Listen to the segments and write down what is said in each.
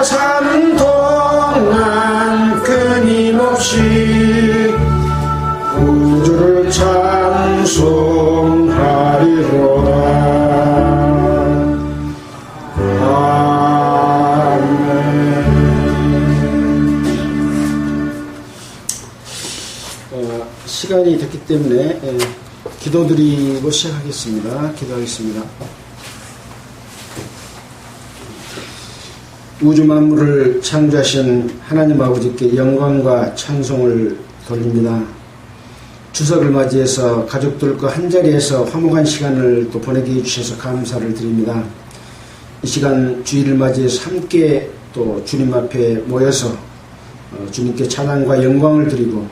우주가 사는 동안 끊임없이 우주를 찬송하리로다. 시간이 됐기 때문에 기도드리고 시작하겠습니다. 기도하겠습니다. 우주 만물을 창조하신 하나님 아버지께 영광과 찬송을 돌립니다. 추석을 맞이해서 가족들과 한자리에서 화목한 시간을 또 보내게 해주셔서 감사를 드립니다. 이 시간 주일을 맞이해서 함께 또 주님 앞에 모여서 주님께 찬양과 영광을 드리고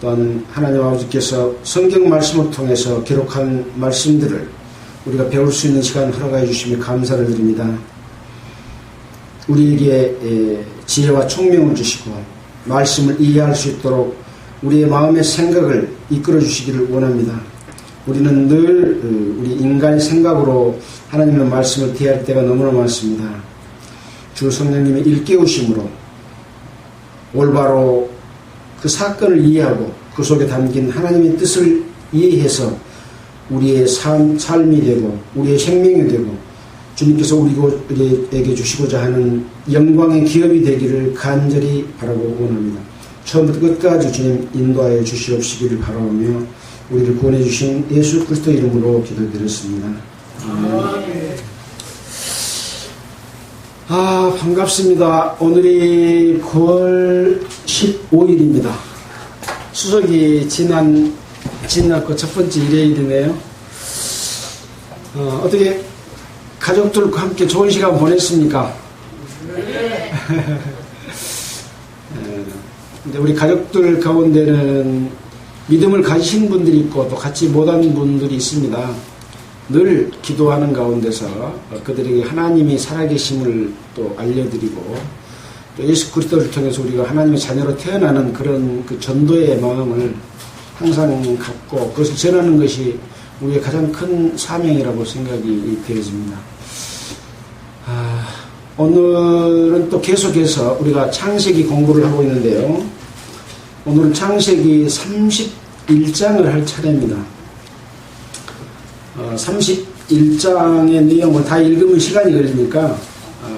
또한 하나님 아버지께서 성경 말씀을 통해서 기록한 말씀들을 우리가 배울 수 있는 시간 허락해 주시며 감사를 드립니다. 우리에게 지혜와 총명을 주시고 말씀을 이해할 수 있도록 우리의 마음의 생각을 이끌어 주시기를 원합니다. 우리는 늘 우리 인간의 생각으로 하나님의 말씀을 대할 때가 너무나 많습니다. 주 성령님의 일깨우심으로 올바로 그 사건을 이해하고 그 속에 담긴 하나님의 뜻을 이해해서 우리의 삶이 되고 우리의 생명이 되고 주님께서 우리에게 주시고자 하는 영광의 기업이 되기를 간절히 바라고 원합니다. 처음부터 끝까지 주님 인도하여 주시옵시기를 바라오며 우리를 구원해 주신 예수 그리스도 이름으로 기도드렸습니다. 반갑습니다. 오늘이 9월 15일입니다. 추석이 지났고 첫 번째 일요일이네요. 어떻게 가족들과 함께 좋은 시간 보냈습니까? 네. 근데 우리 가족들 가운데는 믿음을 가지신 분들이 있고 또 같이 못하는 분들이 있습니다. 늘 기도하는 가운데서 그들에게 하나님이 살아계심을 또 알려드리고 또 예수 그리스도를 통해서 우리가 하나님의 자녀로 태어나는 그런 그 전도의 마음을 항상 갖고 그것을 전하는 것이 우리의 가장 큰 사명이라고 생각이 되어집니다. 오늘은 또 계속해서 우리가 창세기 공부를 하고 있는데요. 오늘은 창세기 31장을 할 차례입니다. 31장의 내용을 다 읽으면 시간이 걸리니까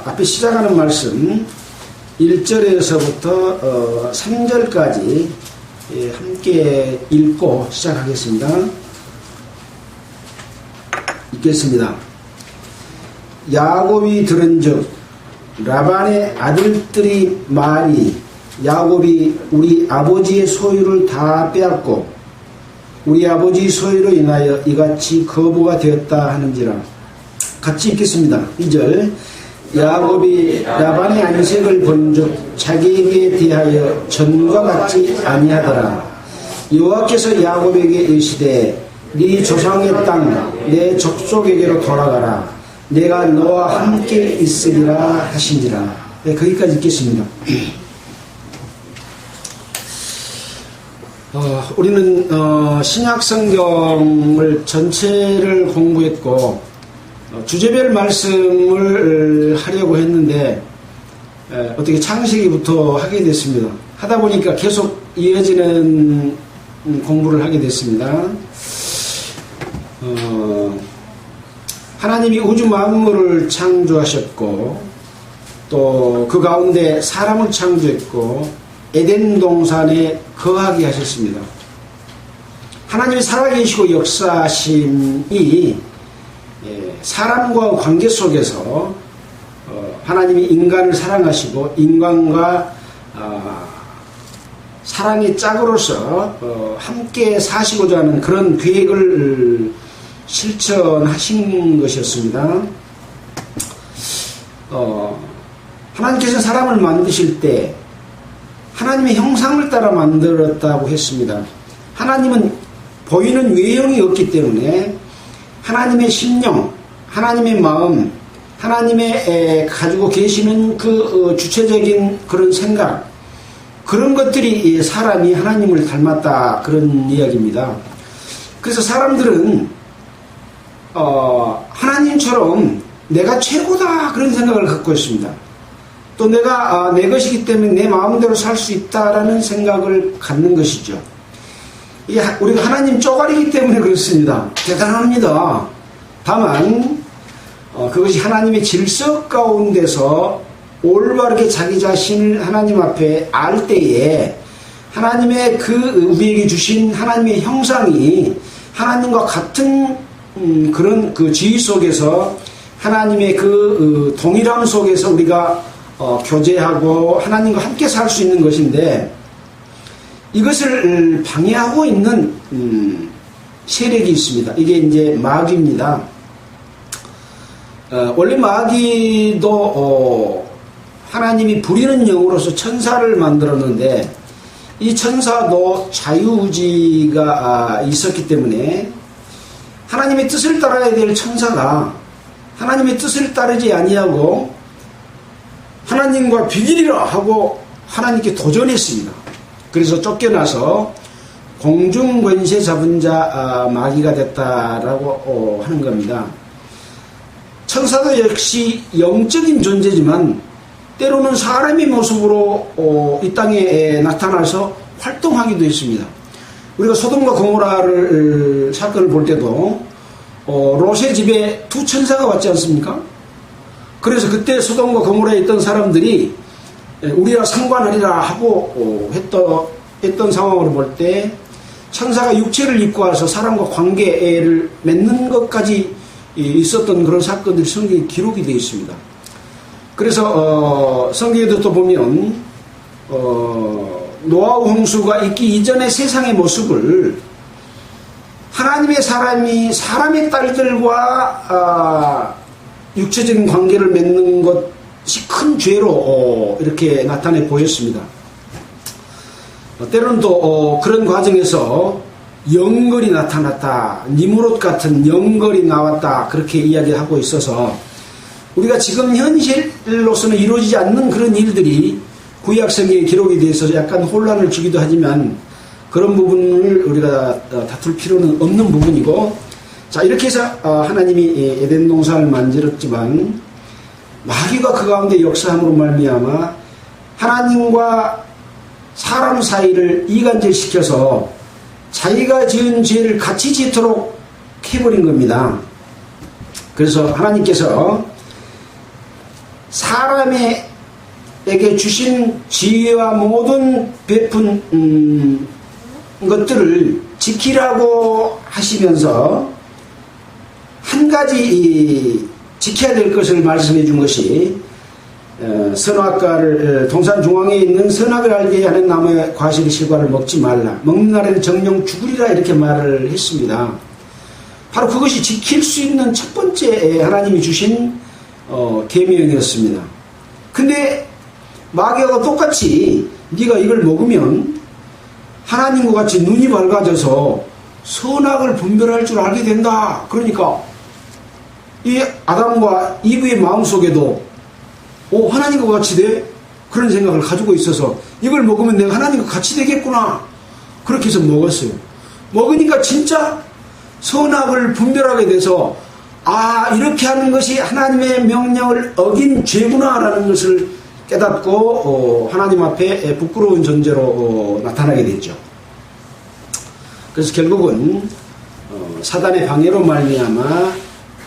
앞에 시작하는 말씀 1절에서부터 3절까지 함께 읽고 시작하겠습니다. 읽겠습니다. 야곱이 들은즉 라반의 아들들이 말이 야곱이 우리 아버지의 소유를 다 빼앗고 우리 아버지의 소유로 인하여 이같이 거부가 되었다 하는지라. 같이 읽겠습니다. 2절 야곱이 라반의 안색을 본즉 자기에게 대하여 전과 같지 아니하더라. 여호와께서 야곱에게 이르시되 네 조상의 땅 내 족속에게로 돌아가라. 내가 너와 함께 있으리라 하신지라. 네, 거기까지 읽겠습니다. 우리는 신약 성경을 전체를 공부했고 주제별 말씀을 하려고 했는데 어떻게 창세기부터 하게 됐습니다. 하다 보니까 계속 이어지는 공부를 하게 됐습니다. 하나님이 우주 만물을 창조하셨고 또 그 가운데 사람을 창조했고 에덴 동산에 거하게 하셨습니다. 하나님이 살아계시고 역사하심이 사람과 관계 속에서 하나님이 인간을 사랑하시고 인간과 사랑의 짝으로서 함께 사시고자 하는 그런 계획을 실천하신 것이었습니다. 하나님께서 사람을 만드실 때 하나님의 형상을 따라 만들었다고 했습니다. 하나님은 보이는 외형이 없기 때문에 하나님의 심령, 하나님의 마음, 하나님의 가지고 계시는 그 주체적인 그런 생각, 그런 것들이 사람이 하나님을 닮았다, 그런 이야기입니다. 그래서 사람들은 하나님처럼 내가 최고다, 그런 생각을 갖고 있습니다. 또 내가 내 것이기 때문에 내 마음대로 살 수 있다라는 생각을 갖는 것이죠. 우리가 하나님 쪼가리이기 때문에 그렇습니다. 대단합니다. 다만 그것이 하나님의 질서 가운데서 올바르게 자기 자신을 하나님 앞에 알 때에 하나님의 우리에게 주신 하나님의 형상이 하나님과 같은 그런 그 지위 속에서 하나님의 그 동일함 속에서 우리가 교제하고 하나님과 함께 살 수 있는 것인데, 이것을 방해하고 있는 세력이 있습니다. 이게 이제 마귀입니다. 원래 마귀도 하나님이 부리는 영으로서 천사를 만들었는데, 이 천사도 자유의지가 있었기 때문에 하나님의 뜻을 따라야 될 천사가 하나님의 뜻을 따르지 아니하고 하나님과 비기리라 하고 하나님께 도전했습니다. 그래서 쫓겨나서 공중권세 잡은 자 마귀가 됐다라고 하는 겁니다. 천사도 역시 영적인 존재지만 때로는 사람의 모습으로 이 땅에 나타나서 활동하기도 했습니다. 우리가 소돔과 고모라를 사건을 볼 때도 롯의 집에 두 천사가 왔지 않습니까? 그래서 그때 소돔과 고모라에 있던 사람들이 우리와 상관하리라 하고 했던 상황을 볼 때 천사가 육체를 입고 와서 사람과 관계를 맺는 것까지 있었던 그런 사건들이 성경에 기록이 되어 있습니다. 그래서 성경에도 또 보면 노아우 홍수가 있기 이전의 세상의 모습을 하나님의 사람이 사람의 딸들과 육체적인 관계를 맺는 것이 큰 죄로 이렇게 나타내 보였습니다. 때로는 또 그런 과정에서 영걸이 나타났다, 니무롯 같은 영걸이 나왔다, 그렇게 이야기하고 있어서 우리가 지금 현실로서는 이루어지지 않는 그런 일들이 구약성경에 기록이 되어서 약간 혼란을 주기도 하지만 그런 부분을 우리가 다툴 필요는 없는 부분이고, 자, 이렇게 해서 하나님이 에덴 동산을 만들었지만 마귀가 그 가운데 역사함으로 말미암아 하나님과 사람 사이를 이간질시켜서 자기가 지은 죄를 같이 짓도록 해버린 겁니다. 그래서 하나님께서 사람에게 주신 지혜와 모든 베푼 것들을 지키라고 하시면서 한 가지 지켜야 될 것을 말씀해 준 것이 선악과를 동산 중앙에 있는 선악을 알게 하는 나무의 과실의 실과를 먹지 말라, 먹는 날에는 정령 죽으리라, 이렇게 말을 했습니다. 바로 그것이 지킬 수 있는 첫 번째 하나님이 주신 계명이었습니다. 근데 마귀가 똑같이 네가 이걸 먹으면 하나님과 같이 눈이 밝아져서 선악을 분별할 줄 알게 된다. 그러니까 이 아담과 이브의 마음속에도 하나님과 같이 돼? 그런 생각을 가지고 있어서 이걸 먹으면 내가 하나님과 같이 되겠구나. 그렇게 해서 먹었어요. 먹으니까 진짜 선악을 분별하게 돼서 이렇게 하는 것이 하나님의 명령을 어긴 죄구나라는 것을 깨닫고 하나님 앞에 부끄러운 존재로 나타나게 됐죠. 그래서 결국은 사단의 방해로 말미암아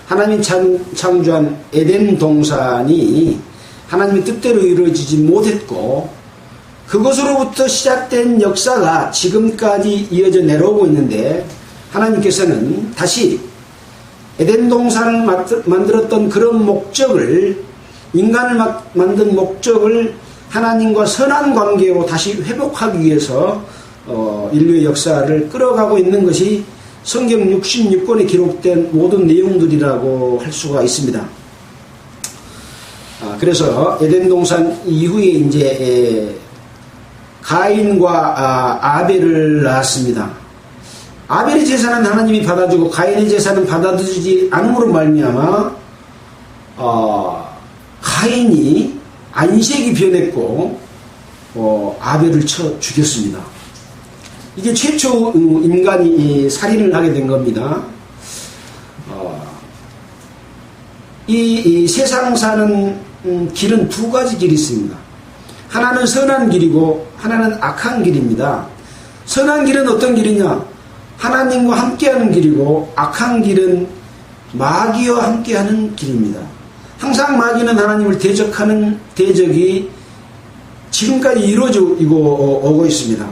하나님이 창조한 에덴 동산이 하나님의 뜻대로 이루어지지 못했고, 그것으로부터 시작된 역사가 지금까지 이어져 내려오고 있는데, 하나님께서는 다시 에덴 동산을 만들었던 그런 목적을, 인간을 만든 목적을 하나님과 선한 관계로 다시 회복하기 위해서 인류의 역사를 끌어가고 있는 것이 성경 66권에 기록된 모든 내용들이라고 할 수가 있습니다. 그래서 에덴 동산 이후에 이제 가인과 아벨을 낳았습니다. 아벨의 제사는 하나님이 받아주고 가인의 제사는 받아주지 않음으로 말미암아 가인이 안색이 변했고 아벨을 쳐 죽였습니다. 이게 최초 인간이 살인을 하게 된 겁니다. 이 세상 사는 길은 두 가지 길이 있습니다. 하나는 선한 길이고 하나는 악한 길입니다. 선한 길은 어떤 길이냐? 하나님과 함께하는 길이고 악한 길은 마귀와 함께하는 길입니다. 항상 마귀는 하나님을 대적하는 대적이 지금까지 이루어지고 오고 있습니다.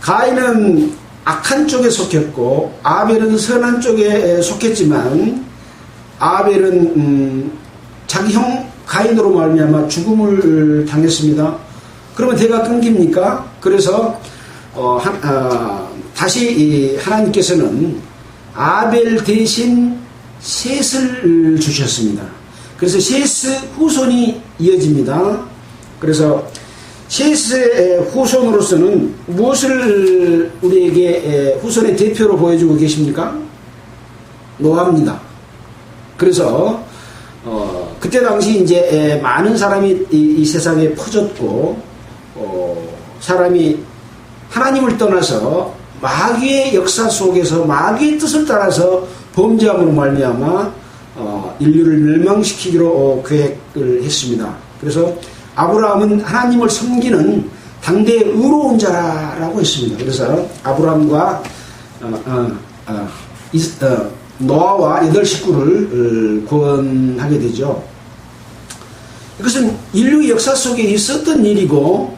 가인은 악한 쪽에 속했고 아벨은 선한 쪽에 속했지만 아벨은 자기 형 가인으로 말미암아 죽음을 당했습니다. 그러면 대가 끊깁니까? 그래서 다시 하나님께서는 아벨 대신 셋을 주셨습니다. 그래서 셋의 후손이 이어집니다. 그래서 셋의 후손으로서는 무엇을 우리에게 후손의 대표로 보여주고 계십니까? 노아입니다. 그래서 그때 당시 이제 많은 사람이 이 세상에 퍼졌고 사람이 하나님을 떠나서 마귀의 역사 속에서 마귀의 뜻을 따라서 범죄함으로 말미암아 인류를 멸망시키기로 계획을 했습니다. 그래서 아브라함은 하나님을 섬기는 당대의 의로운 자라고 했습니다. 그래서 아브라함과 노아와 8식구를 구원하게 되죠. 이것은 인류 역사 속에 있었던 일이고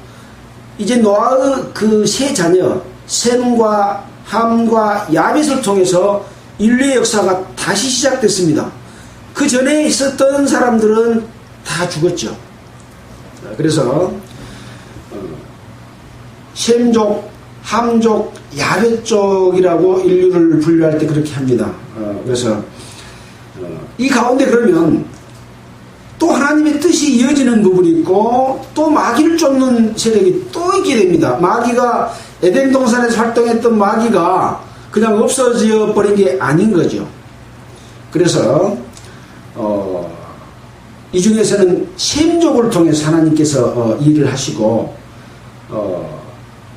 이제 노아의 그 세 자녀 셈과 함과 야벳을 통해서 인류의 역사가 다시 시작됐습니다. 그 전에 있었던 사람들은 다 죽었죠. 그래서 셈족, 함족, 야벳족이라고 인류를 분류할 때 그렇게 합니다. 그래서 이 가운데 그러면 또 하나님의 뜻이 이어지는 부분이 있고 또 마귀를 쫓는 세력이 또 있게 됩니다. 마귀가 에덴 동산에서 활동했던 마귀가 그냥 없어져 버린 게 아닌 거죠. 그래서 이 중에서는 셈족을 통해서 하나님께서 일을 하시고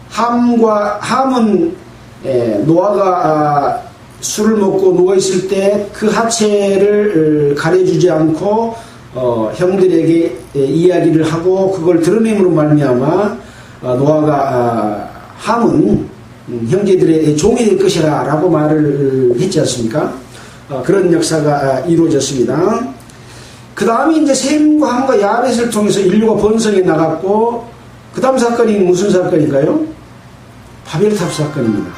함은 노아가 술을 먹고 누워있을 때 그 하체를 가려주지 않고 형들에게 이야기를 하고 그걸 드러냄으로 말미암아 노아가 함은 형제들의 종이 될 것이라 라고 말을 했지 않습니까? 그런 역사가 이루어졌습니다. 그 다음에 이제 셈과 함과 야벳을 통해서 인류가 번성해 나갔고 그 다음 사건이 무슨 사건인가요? 바벨탑 사건입니다.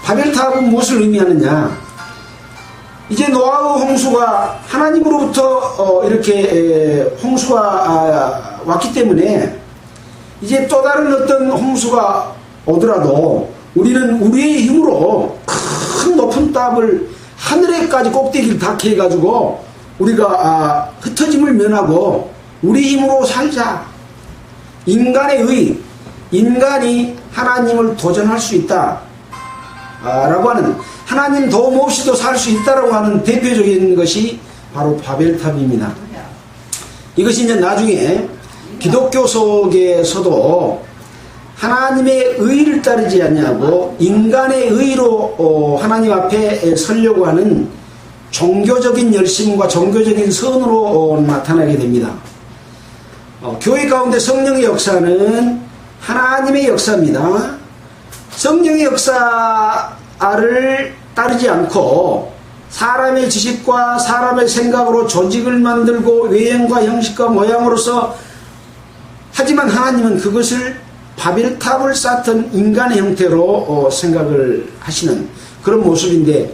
바벨탑은 무엇을 의미하느냐? 이제 노아의 홍수가 하나님으로부터 이렇게 홍수가 왔기 때문에 이제 또 다른 어떤 홍수가 오더라도 우리는 우리의 힘으로 큰 높은 탑을 하늘에까지 꼭대기를 닿게 해가지고 우리가 흩어짐을 면하고 우리 힘으로 살자. 인간의 의, 인간이 하나님을 도전할 수 있다 라고 하는, 하나님 도움 없이도 살 수 있다라고 하는 대표적인 것이 바로 바벨탑입니다. 이것이 이제 나중에 기독교 속에서도 하나님의 의를 따르지 않냐고 인간의 의로 하나님 앞에 서려고 하는 종교적인 열심과 종교적인 선으로 나타나게 됩니다. 교회 가운데 성령의 역사는 하나님의 역사입니다. 성령의 역사를 따르지 않고 사람의 지식과 사람의 생각으로 조직을 만들고 외형과 형식과 모양으로서, 하지만 하나님은 그것을 바벨탑을 쌓던 인간의 형태로 생각을 하시는 그런 모습인데,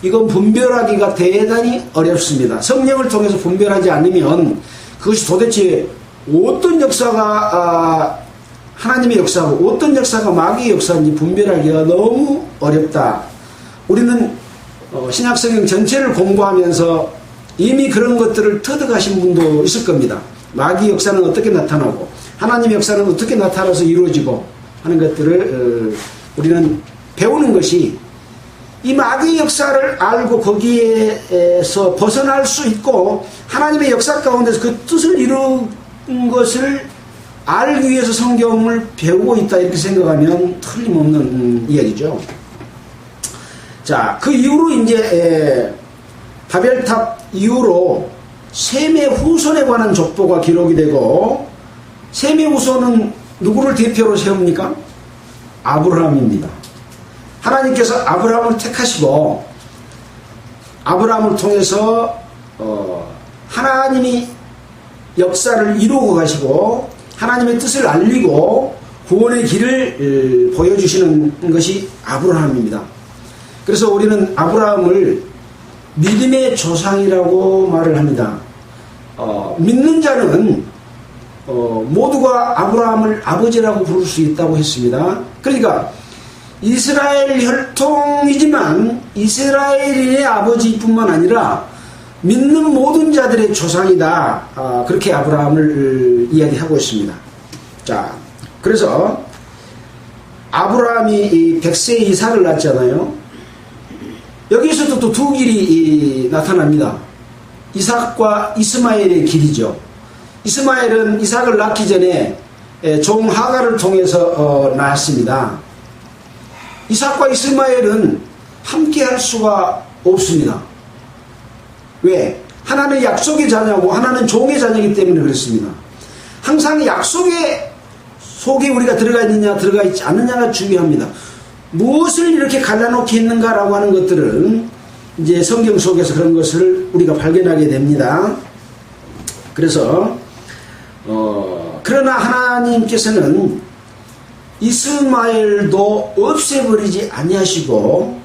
이건 분별하기가 대단히 어렵습니다. 성령을 통해서 분별하지 않으면 그것이 도대체 어떤 역사가 하나님의 역사고 어떤 역사가 마귀의 역사인지 분별하기가 너무 어렵다. 우리는 신약성경 전체를 공부하면서 이미 그런 것들을 터득하신 분도 있을 겁니다. 마귀의 역사는 어떻게 나타나고 하나님의 역사는 어떻게 나타나서 이루어지고 하는 것들을 우리는 배우는 것이, 이 마귀의 역사를 알고 거기에서 벗어날 수 있고 하나님의 역사 가운데서 그 뜻을 이룬 것을 알기 위해서 성경을 배우고 있다, 이렇게 생각하면 틀림없는 이야기죠. 자, 그 이후로 이제 바벨탑 이후로 셈의 후손에 관한 족보가 기록이 되고, 셈의 후손은 누구를 대표로 세웁니까? 아브라함입니다. 하나님께서 아브라함을 택하시고 아브라함을 통해서 하나님이 역사를 이루고 가시고 하나님의 뜻을 알리고 구원의 길을 보여주시는 것이 아브라함입니다. 그래서 우리는 아브라함을 믿음의 조상이라고 말을 합니다. 믿는 자는 모두가 아브라함을 아버지라고 부를 수 있다고 했습니다. 그러니까 이스라엘 혈통이지만 이스라엘인의 아버지뿐만 아니라 믿는 모든 자들의 조상이다. 그렇게 아브라함을 이야기하고 있습니다. 자, 그래서 아브라함이 100세에 이삭을 낳았잖아요. 여기서도 또 두 길이 나타납니다. 이삭과 이스마엘의 길이죠. 이스마엘은 이삭을 낳기 전에 종 하갈을 통해서 낳았습니다. 이삭과 이스마엘은 함께 할 수가 없습니다. 왜? 하나는 약속의 자녀고 하나는 종의 자녀이기 때문에 그렇습니다. 항상 약속의 속에 우리가 들어가 있느냐 들어가 있지 않느냐가 중요합니다. 무엇을 이렇게 갈라놓게 했는가라고 하는 것들은 이제 성경 속에서 그런 것을 우리가 발견하게 됩니다. 그래서 그러나 하나님께서는 이스마엘도 없애버리지 아니하시고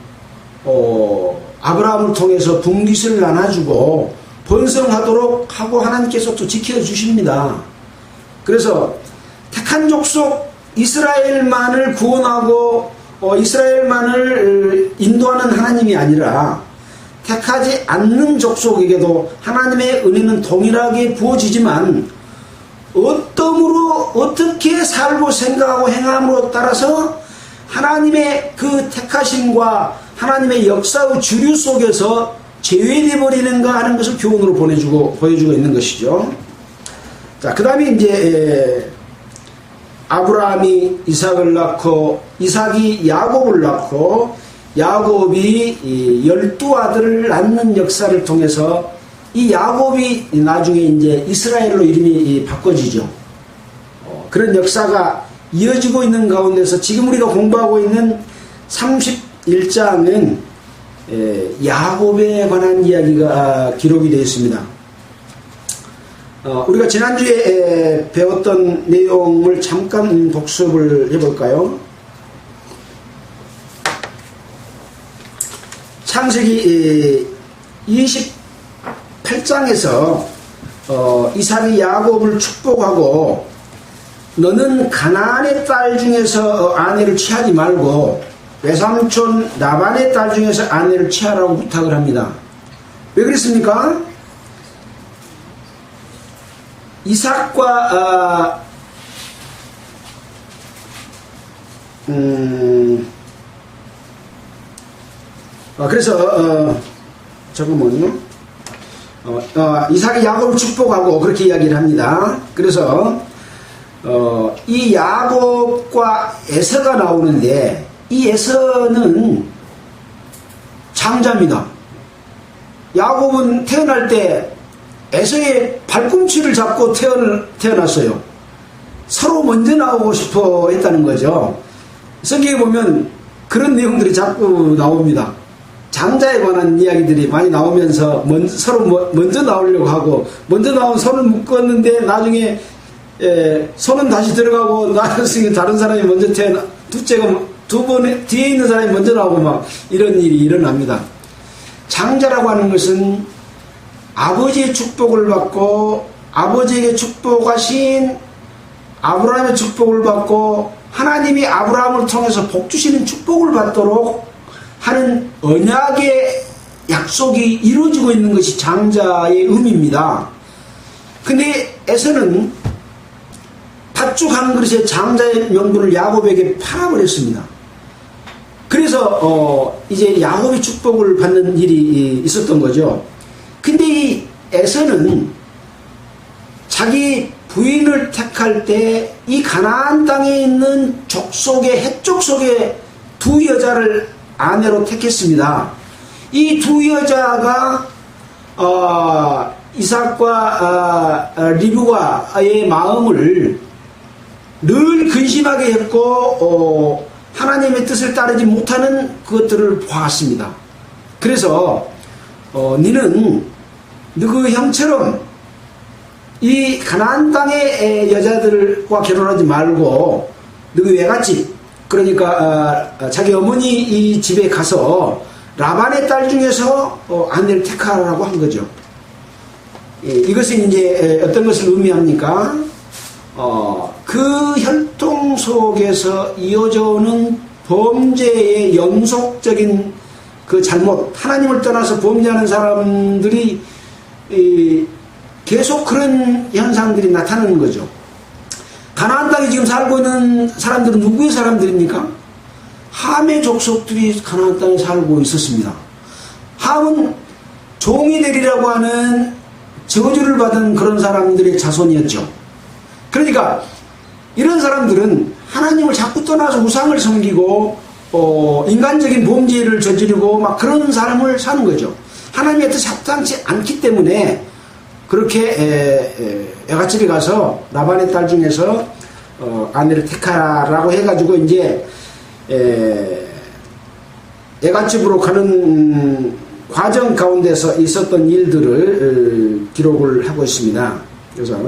아브라함을 통해서 분깃을 나눠주고 번성하도록 하고 하나님께서 또 지켜주십니다. 그래서 택한 족속 이스라엘만을 구원하고 이스라엘만을 인도하는 하나님이 아니라 택하지 않는 족속에게도 하나님의 은혜는 동일하게 부어지지만 어떠므로 어떻게 살고 생각하고 행함으로 따라서 하나님의 그 택하심과 하나님의 역사의 주류 속에서 제외되어 버리는가 하는 것을 교훈으로 보여주고 있는 것이죠. 자, 그 다음에 이제 아브라함이 이삭을 낳고 이삭이 야곱을 낳고 야곱이 12아들을 낳는 역사를 통해서 이 야곱이 나중에 이제 이스라엘로 이름이 바꿔지죠. 그런 역사가 이어지고 있는 가운데서 지금 우리가 공부하고 있는 31장은 야곱에 관한 이야기가 기록이 되어 있습니다. 우리가 지난주에 배웠던 내용을 잠깐 복습을 해볼까요? 창세기 28장에서 이삭이 야곱을 축복하고 너는 가나안의 딸 중에서 아내를 취하지 말고 외삼촌 라반의 딸 중에서 아내를 취하라고 부탁을 합니다. 왜 그랬습니까? 이삭과 그래서 잠깐만요. 이삭이 야곱을 축복하고 그렇게 이야기를 합니다. 그래서 이 야곱과 에서가 나오는데 이 에서는 장자입니다. 야곱은 태어날 때 에서의 발꿈치를 잡고 태어났어요. 서로 먼저 나오고 싶어 했다는 거죠. 성경에 보면 그런 내용들이 자꾸 나옵니다. 장자에 관한 이야기들이 많이 나오면서 서로 먼저 나오려고 하고 먼저 나온 손을 묶었는데 나중에 손은 다시 들어가고 다른 사람이 먼저 둘째가 두 번 뒤에 있는 사람이 먼저 나오고 막 이런 일이 일어납니다. 장자라고 하는 것은 아버지의 축복을 받고 아버지에게 축복하신 아브라함의 축복을 받고 하나님이 아브라함을 통해서 복 주시는 축복을 받도록 하는 언약의 약속이 이루어지고 있는 것이 장자의 의미입니다. 근데 에서는 팥죽 한 그릇에 장자의 명분을 야곱에게 팔아버렸습니다. 그래서 이제 야곱의 축복을 받는 일이 있었던 거죠. 근데 이 에서는 자기 부인을 택할 때 이 가나안 땅에 있는 족속의 헷족 속에 두 여자를 아내로 택했습니다. 이 두 여자가 이삭과 리브가의 마음을 늘 근심하게 했고 하나님의 뜻을 따르지 못하는 그것들을 보았습니다. 그래서 너는 너그 형처럼 이 가나안 땅의 여자들과 결혼하지 말고 너그 외갓집, 그러니까 자기 어머니 이 집에 가서 라반의 딸 중에서 아내를 택하라고 한 거죠. 이것은 이제 어떤 것을 의미합니까? 그 혈통 속에서 이어져 오는 범죄의 연속적인 그 잘못, 하나님을 떠나서 범죄하는 사람들이 계속 그런 현상들이 나타나는 거죠. 가나안 땅에 지금 살고 있는 사람들은 누구의 사람들입니까? 함의 족속들이 가나안 땅에 살고 있었습니다. 함은 종이 되리라고 하는 저주를 받은 그런 사람들의 자손이었죠. 그러니까 이런 사람들은 하나님을 자꾸 떠나서 우상을 섬기고 인간적인 범죄를 저지르고 막 그런 삶을 사는 거죠. 하나님의 뜻이 합당치 않기 때문에 그렇게 애갓집에 가서 라반의 딸 중에서 아내를 택하라고 해가지고 이제 애갓집으로 가는 과정 가운데서 있었던 일들을 기록을 하고 있습니다. 그래서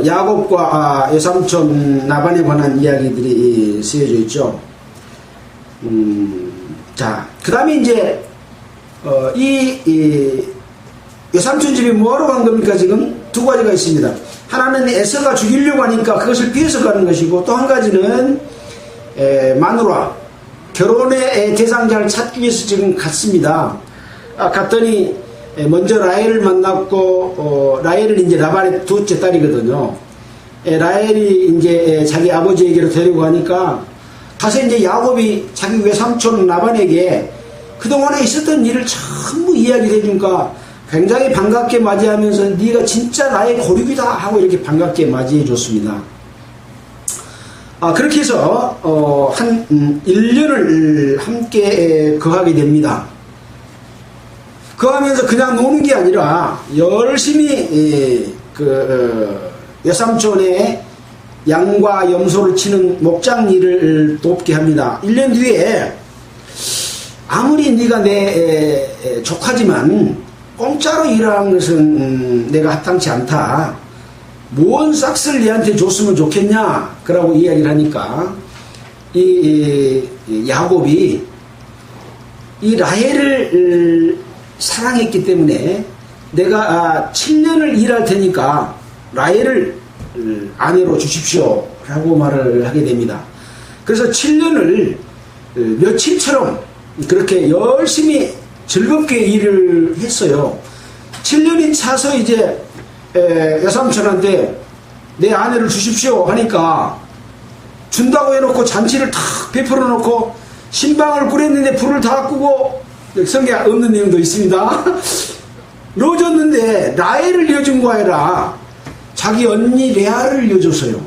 야곱과 외삼촌 라반에 관한 이야기들이 쓰여져 있죠. 자, 그 다음에 이제 이 외삼촌 집이 뭐하러 간 겁니까? 지금 두 가지가 있습니다. 하나는 에서가 죽이려고 하니까 그것을 피해서 가는 것이고, 또 한 가지는 마누라, 결혼의 대상자를 찾기 위해서 지금 갔습니다. 갔더니 먼저 라헬을 만났고, 라헬은 이제 라반의 둘째 딸이거든요. 라헬이 이제 자기 아버지에게로 데리고 가니까 가서 이제 야곱이 자기 외삼촌 라반에게 그동안에 있었던 일을 전부 이야기를 해주니까 굉장히 반갑게 맞이하면서 네가 진짜 나의 고륙이다 하고 이렇게 반갑게 맞이해 줬습니다. 그렇게 해서 한 1년을 함께 거하게 됩니다. 거하면서 그냥 노는 게 아니라 열심히 외삼촌의 양과 염소를 치는 목장 일을 돕게 합니다. 1년 뒤에 아무리 네가 내 조카지만 공짜로 일하는 것은 내가 합당치 않다. 무언 싹스를 얘한테 줬으면 좋겠냐? 그러고 이야기를 하니까 이 야곱이 이 라헬을 사랑했기 때문에 내가 7년을 일할 테니까 라헬을 아내로 주십시오 라고 말을 하게 됩니다. 그래서 7년을 며칠처럼 그렇게 열심히 즐겁게 일을 했어요. 7년이 차서 이제 외삼촌한테 내 아내를 주십시오 하니까 준다고 해놓고 잔치를 탁 베풀어 놓고 신방을 꾸렸는데 불을 다 끄고, 성경에 없는 내용도 있습니다. 넣어줬는데 라헬을 넣어준 거 아니라 자기 언니 레아를 넣어줬어요.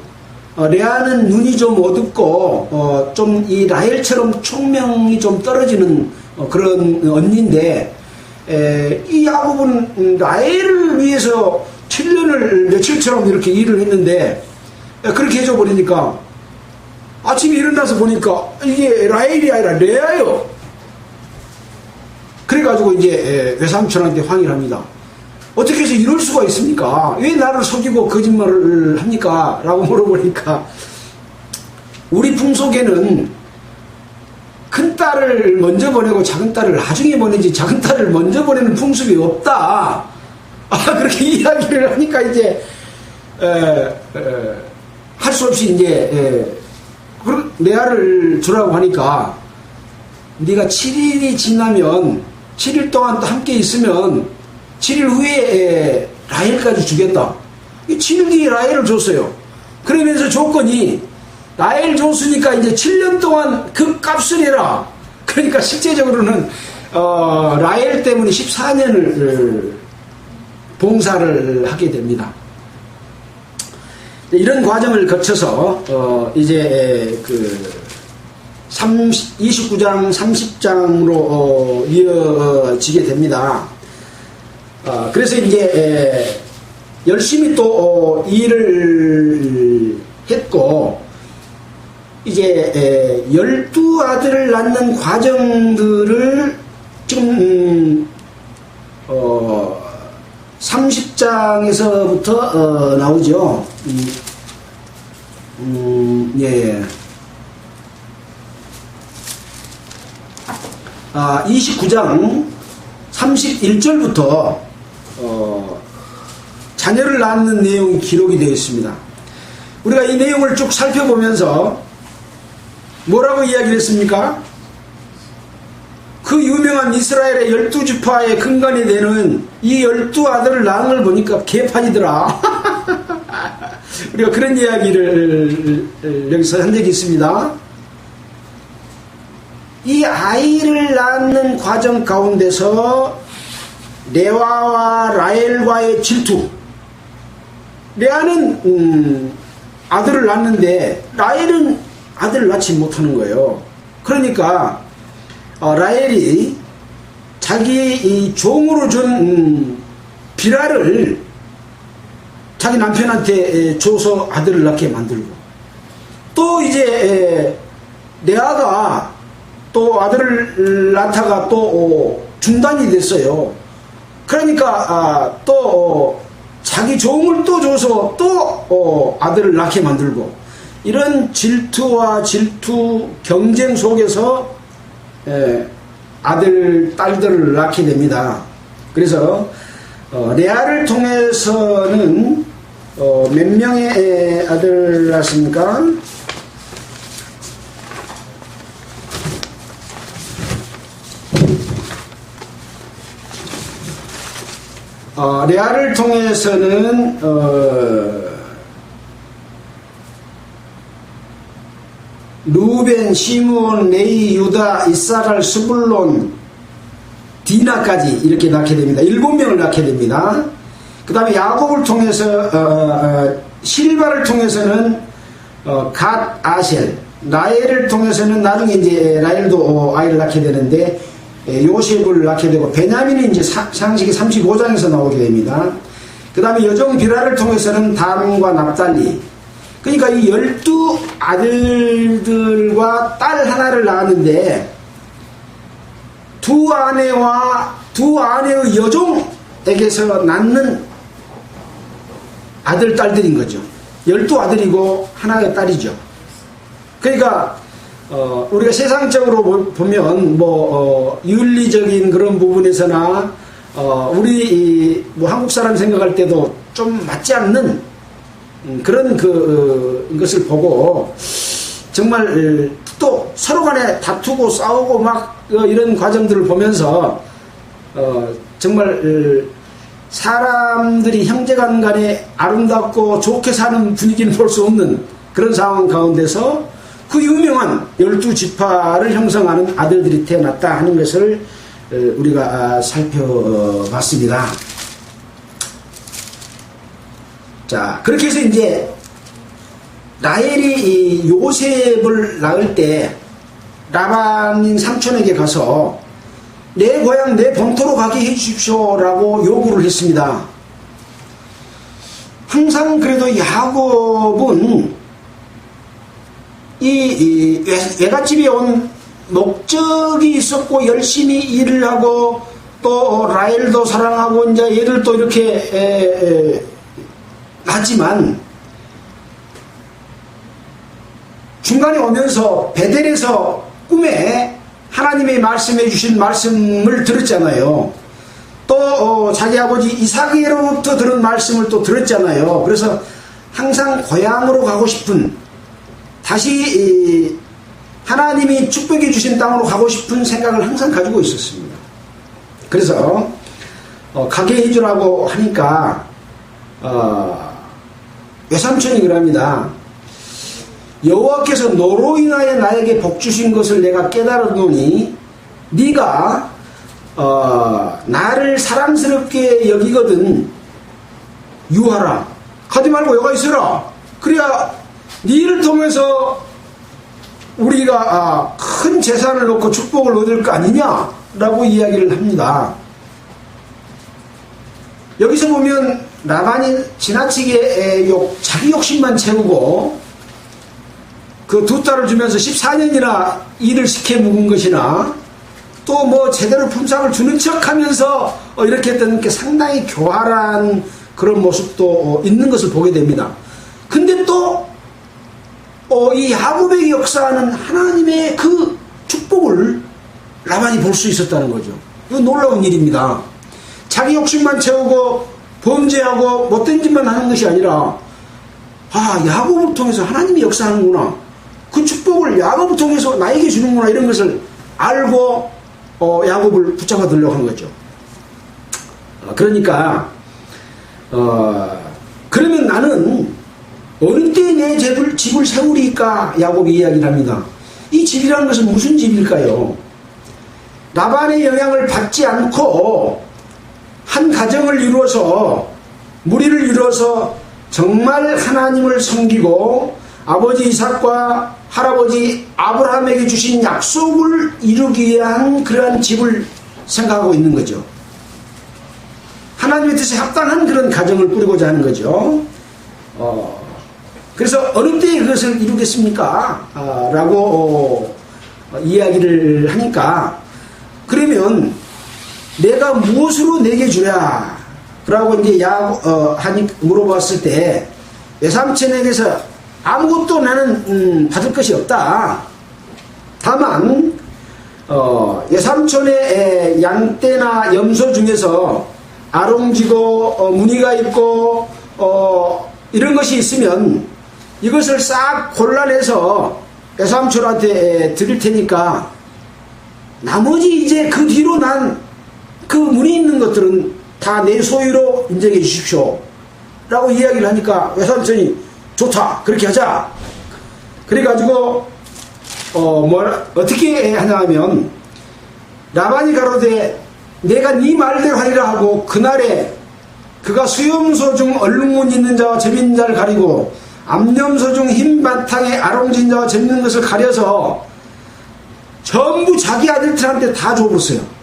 레아는 눈이 좀 어둡고 좀 이 라헬처럼 총명이 좀 떨어지는 그런 언니인데, 이 야곱은 라헬을 위해서 7년을 며칠처럼 이렇게 일을 했는데 그렇게 해줘 버리니까 아침에 일어나서 보니까 이게 라헬이 아니라 레아요. 그래가지고 이제 외삼촌한테 항의를 합니다. 어떻게 해서 이럴 수가 있습니까? 왜 나를 속이고 거짓말을 합니까? 라고 물어보니까 우리 풍속에는 큰 딸을 먼저 보내고 작은 딸을 나중에 보내지 작은 딸을 먼저 보내는 풍습이 없다. 그렇게 이야기를 하니까 이제 할 수 없이 이제 레아를 주라고 하니까 네가 7일이 지나면 7일 동안 또 함께 있으면 7일 후에 라헬까지 주겠다. 7일 뒤에 라헬을 줬어요. 그러면서 조건이 라헬 줬으니까 이제 7년 동안 그 값을 해라. 그러니까 실제적으로는 라헬 때문에 14년을 봉사를 하게 됩니다. 이런 과정을 거쳐서 이제 29장 30장으로 이어지게 됩니다. 그래서 이제 열심히 또 일을 했고, 이제 12아들을 낳는 과정들을 지금 30장에서부터 나오죠. 예. 29장 31절부터 자녀를 낳는 내용이 기록이 되어 있습니다. 우리가 이 내용을 쭉 살펴보면서 뭐라고 이야기를 했습니까? 그 유명한 이스라엘의 12지파의 근간이 되는 이 12아들을 낳은 걸 보니까 개판이더라. 우리가 그런 이야기를 여기서 한 적이 있습니다. 이 아이를 낳는 과정 가운데서 레아와 라헬과의 질투. 레아는 아들을 낳는데 라헬은 아들을 낳지 못하는 거예요. 그러니까 라헬이 자기 이 종으로 준 비라를 자기 남편한테 줘서 아들을 낳게 만들고, 또 이제 레아가 또 아들을 낳다가 또 중단이 됐어요. 그러니까 또 자기 종을 또 줘서 또 아들을 낳게 만들고, 이런 질투와 질투 경쟁 속에서 아들, 딸들을 낳게 됩니다. 그래서 레아를 통해서는 몇 명의 아들을 낳습니까? 레아를 통해서는 루벤, 시므온, 레위, 유다, 이사갈, 스불론, 디나까지 이렇게 낳게 됩니다. 7명을 낳게 됩니다. 그 다음에 야곱을 통해서 실바를 통해서는 갓, 아셀, 라헬을 통해서는 나중에 이제 라헬도 아이를 낳게 되는데 요셉을 낳게 되고, 베냐민은 이제 창세기 35장에서 나오게 됩니다. 그 다음에 여종 비라를 통해서는 단과 납달리. 그러니까 이 12아들들과 딸 하나를 낳았는데 두 아내와 두 아내의 여종에게서 낳는 아들, 딸들인 거죠. 12아들이고 하나의 딸이죠. 그러니까 우리가 세상적으로 보면 윤리적인 그런 부분에서나 우리 뭐 한국 사람 생각할 때도 좀 맞지 않는 그런 것을 보고, 정말 또 서로 간에 다투고 싸우고 막 이런 과정들을 보면서 정말 사람들이 형제간 간에 아름답고 좋게 사는 분위기는 볼 수 없는 그런 상황 가운데서 그 유명한 12지파를 형성하는 아들들이 태어났다 하는 것을 우리가 살펴봤습니다. 자, 그렇게 해서 이제 라헬이 이 요셉을 낳을 때 라반인 삼촌에게 가서 내 고향 내 본토로 가게 해주십시오라고 요구를 했습니다. 항상 그래도 야곱은 이 외갓집에 온 목적이 있었고 열심히 일을 하고 또 라헬도 사랑하고 이제 얘를 또 이렇게 하지만 중간에 오면서 베델에서 꿈에 하나님의 말씀해 주신 말씀을 들었잖아요. 또 자기 아버지 이삭에로부터 들은 말씀을 또 들었잖아요. 그래서 항상 고향으로 가고 싶은, 다시 하나님이 축복해 주신 땅으로 가고 싶은 생각을 항상 가지고 있었습니다. 그래서 가게 해주라고 하니까 외삼촌이 그럽니다. 여호와께서 너로 인하여 나에게 복 주신 것을 내가 깨달았노니 네가 나를 사랑스럽게 여기거든 유하라. 가지 말고 여가 있어라. 그래야 네 일을 통해서 우리가 큰 재산을 놓고 축복을 얻을 거 아니냐라고 이야기를 합니다. 여기서 보면 라반이 지나치게 자기 욕심만 채우고 그 두 딸을 주면서 14년이나 일을 시켜 묵은 것이나 또 뭐 제대로 품삯을 주는 척 하면서 이렇게 했던 게 상당히 교활한 그런 모습도 있는 것을 보게 됩니다. 근데 또 이 야곱에게 역사하는 하나님의 그 축복을 라반이 볼 수 있었다는 거죠. 이건 놀라운 일입니다. 자기 욕심만 채우고 범죄하고 못된 짓만 하는 것이 아니라 야곱을 통해서 하나님이 역사하는구나. 그 축복을 야곱을 통해서 나에게 주는구나. 이런 것을 알고 야곱을 붙잡아 들려고 한 거죠. 그러니까 그러면 나는 어느 때 내 집을 세우리까? 야곱이 이야기를 합니다. 이 집이라는 것은 무슨 집일까요? 라반의 영향을 받지 않고 한 가정을 이루어서 무리를 이루어서 정말 하나님을 섬기고 아버지 이삭과 할아버지 아브라함에게 주신 약속을 이루기 위한 그러한 집을 생각하고 있는 거죠. 하나님의 뜻에 합당한 그런 가정을 꾸리고자 하는 거죠. 그래서 어느 때에 그것을 이루겠습니까? 라고 이야기를 하니까 그러면 내가 무엇으로 내게 주랴? 라고 이제 하니 물어봤을 때 외삼촌에게서 아무것도 나는 받을 것이 없다. 다만 외삼촌의 양떼나 염소 중에서 아롱지고 무늬가 있고 이런 것이 있으면 이것을 싹 골라내서 외삼촌한테 드릴 테니까 나머지 이제 그 뒤로 난 그 무늬 있는 것들은 다 내 소유로 인정해 주십시오. 라고 이야기를 하니까 외삼촌이 좋다. 그렇게 하자. 그래가지고 어떻게 하냐 하면 라반이 가로되 내가 네 말대로 하리라 하고 그날에 그가 수염소 중 얼룩무늬 있는 자와 재밌는 자를 가리고 암염소 중 흰 바탕에 아롱진 자와 재밌는 것을 가려서 전부 자기 아들들한테 다 줘버렸어요.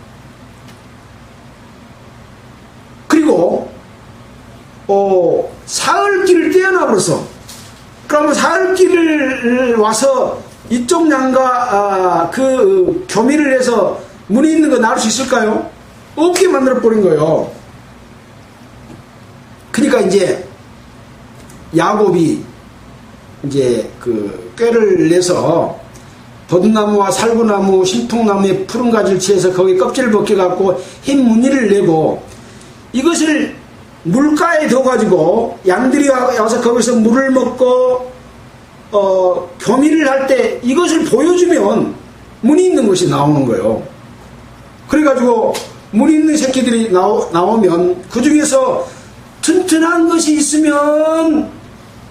그리고 사흘길을 떼어놔버렸어. 그러면 사흘길을 와서 이쪽 양과 그 교미를 해서 무늬 있는 거 나올 수 있을까요? 없게 만들어버린 거예요. 그러니까 이제 야곱이 이제 그 꾀를 내서 버드나무와 살구나무, 신통나무의 푸른 가지를 치해서 거기 껍질을 벗겨갖고 흰 무늬를 내고 이것을 물가에 둬가지고 양들이 와서 거기서 물을 먹고 교미를 할 때 이것을 보여주면 무늬 있는 것이 나오는 거예요. 그래가지고 무늬 있는 새끼들이 나오면 그 중에서 튼튼한 것이 있으면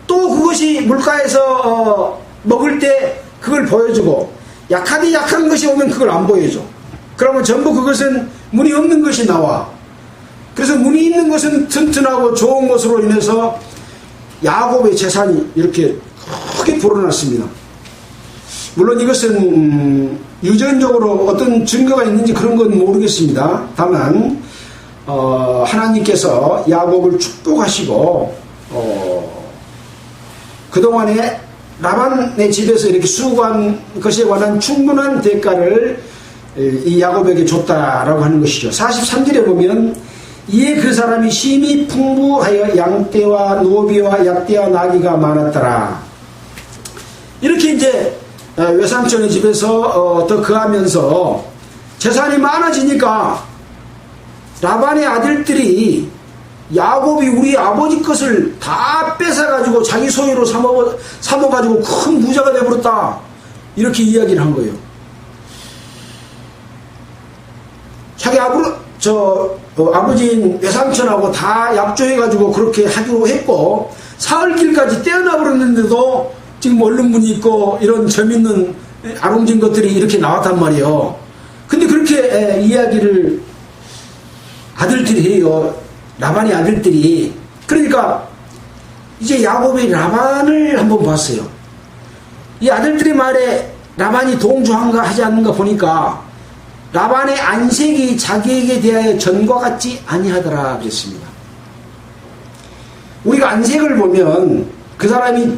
또 그것이 물가에서 먹을 때 그걸 보여주고 약하디 약한 것이 오면 그걸 안 보여줘. 그러면 전부 그것은 무늬 없는 것이 나와. 그래서 무늬 있는 것은 튼튼하고 좋은 것으로 인해서 야곱의 재산이 이렇게 크게 불어났습니다. 물론 이것은 유전적으로 어떤 증거가 있는지 그런 건 모르겠습니다. 다만 하나님께서 야곱을 축복하시고 그동안에 라반의 집에서 이렇게 수고한 것에 관한 충분한 대가를 이 야곱에게 줬다라고 하는 것이죠. 43절에 보면 이에 그 사람이 심히 풍부하여 양떼와 노비와 약떼와 나귀가 많았더라. 이렇게 이제 외삼촌의 집에서 더 거하면서 재산이 많아지니까 라반의 아들들이 야곱이 우리 아버지 것을 다 뺏어가지고 자기 소유로 삼아가지고 큰 부자가 되어버렸다. 이렇게 이야기를 한 거예요. 자기 아버지인 외삼촌하고 다 약조해가지고 그렇게 하기로 했고 사흘길까지 떼어놔버렸는데도 지금 얼룩무늬 있고 이런 재밌는 아롱진 것들이 이렇게 나왔단 말이에요. 근데 그렇게 이야기를 아들들이 해요. 라반의 아들들이. 그러니까 이제 야곱이 라반을 한번 봤어요. 이 아들들의 말에 라반이 동조한가 하지 않는가 보니까 라반의 안색이 자기에게 대하여 전과 같지 아니하더라 그랬습니다. 우리가 안색을 보면 그 사람이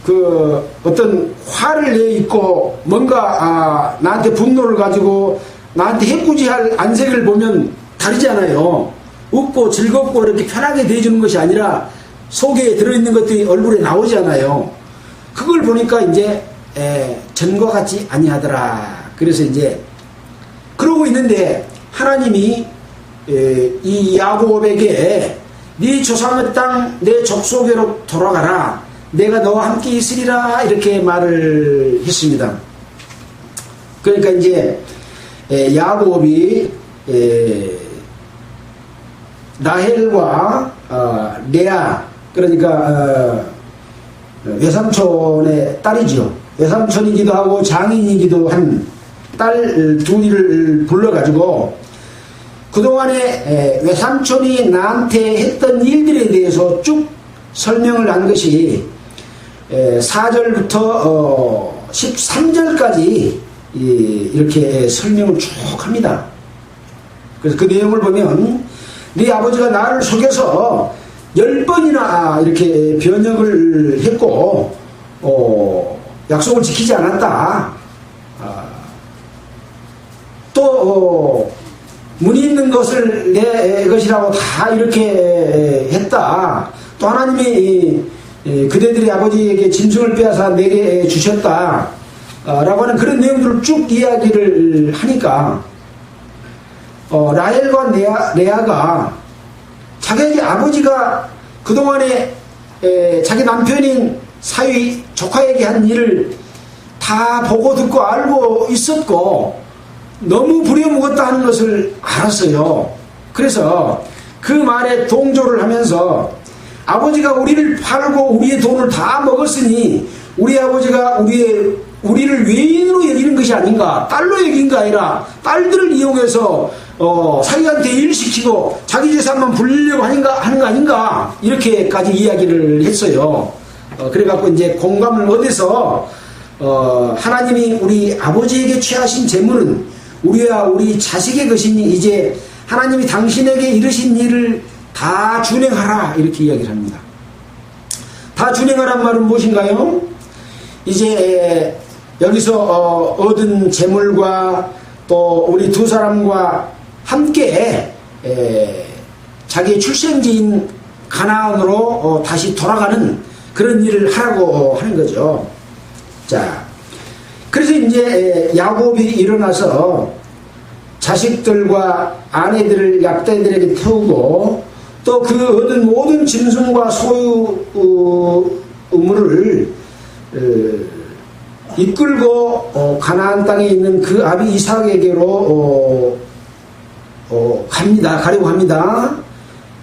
그 어떤 화를 내 있고 뭔가 나한테 분노를 가지고 나한테 해코지할 안색을 보면 다르잖아요. 웃고 즐겁고 이렇게 편하게 대해주는 것이 아니라 속에 들어있는 것들이 얼굴에 나오잖아요. 그걸 보니까 이제 전과 같지 아니하더라. 그래서 이제 그러고 있는데 하나님이 이 야곱에게 네 조상의 땅 내 족속으로 돌아가라. 내가 너와 함께 있으리라. 이렇게 말을 했습니다. 그러니까 이제 야곱이 라헬과 레아, 그러니까 외삼촌의 딸이죠. 외삼촌이기도 하고 장인이기도 한 딸 둘이를 불러가지고 그동안에 외삼촌이 나한테 했던 일들에 대해서 쭉 설명을 한 것이 4절부터 13절까지 이렇게 설명을 쭉 합니다. 그래서 그 내용을 보면 네 아버지가 나를 속여서 10번이나 이렇게 변역을 했고 약속을 지키지 않았다. 또 문이 있는 것을 내 것이라고 다 이렇게 했다. 또 하나님이 그대들의 아버지에게 짐승을 빼앗아 내게 주셨다. 라고 하는 그런 내용들을 쭉 이야기를 하니까 라헬과 레아가 자기 아버지가 그동안에 자기 남편인 사위 조카에게 한 일을 다 보고 듣고 알고 있었고 너무 부려먹었다 하는 것을 알았어요. 그래서 그 말에 동조를 하면서 아버지가 우리를 팔고 우리의 돈을 다 먹었으니 우리 아버지가 우리를 외인으로 여기는 것이 아닌가, 딸로 여긴 게 아니라 딸들을 이용해서 사위한테 일시키고 자기 재산만 불리려고 하는 거 아닌가, 이렇게까지 이야기를 했어요. 그래갖고 이제 공감을 얻어서 하나님이 우리 아버지에게 취하신 재물은 우리와 우리 자식의 것이니 이제 하나님이 당신에게 이르신 일을 다 준행하라, 이렇게 이야기를 합니다. 다 준행하란 말은 무엇인가요? 이제 여기서 얻은 재물과 또 우리 두 사람과 함께 자기의 출생지인 가나안으로 다시 돌아가는 그런 일을 하라고 하는 거죠. 자, 그래서 이제 야곱이 일어나서 자식들과 아내들을 약대들에게 태우고 또 그 얻은 모든 짐승과 소유물을 이끌고 가나안 땅에 있는 그 아비 이삭에게로 가려고 합니다.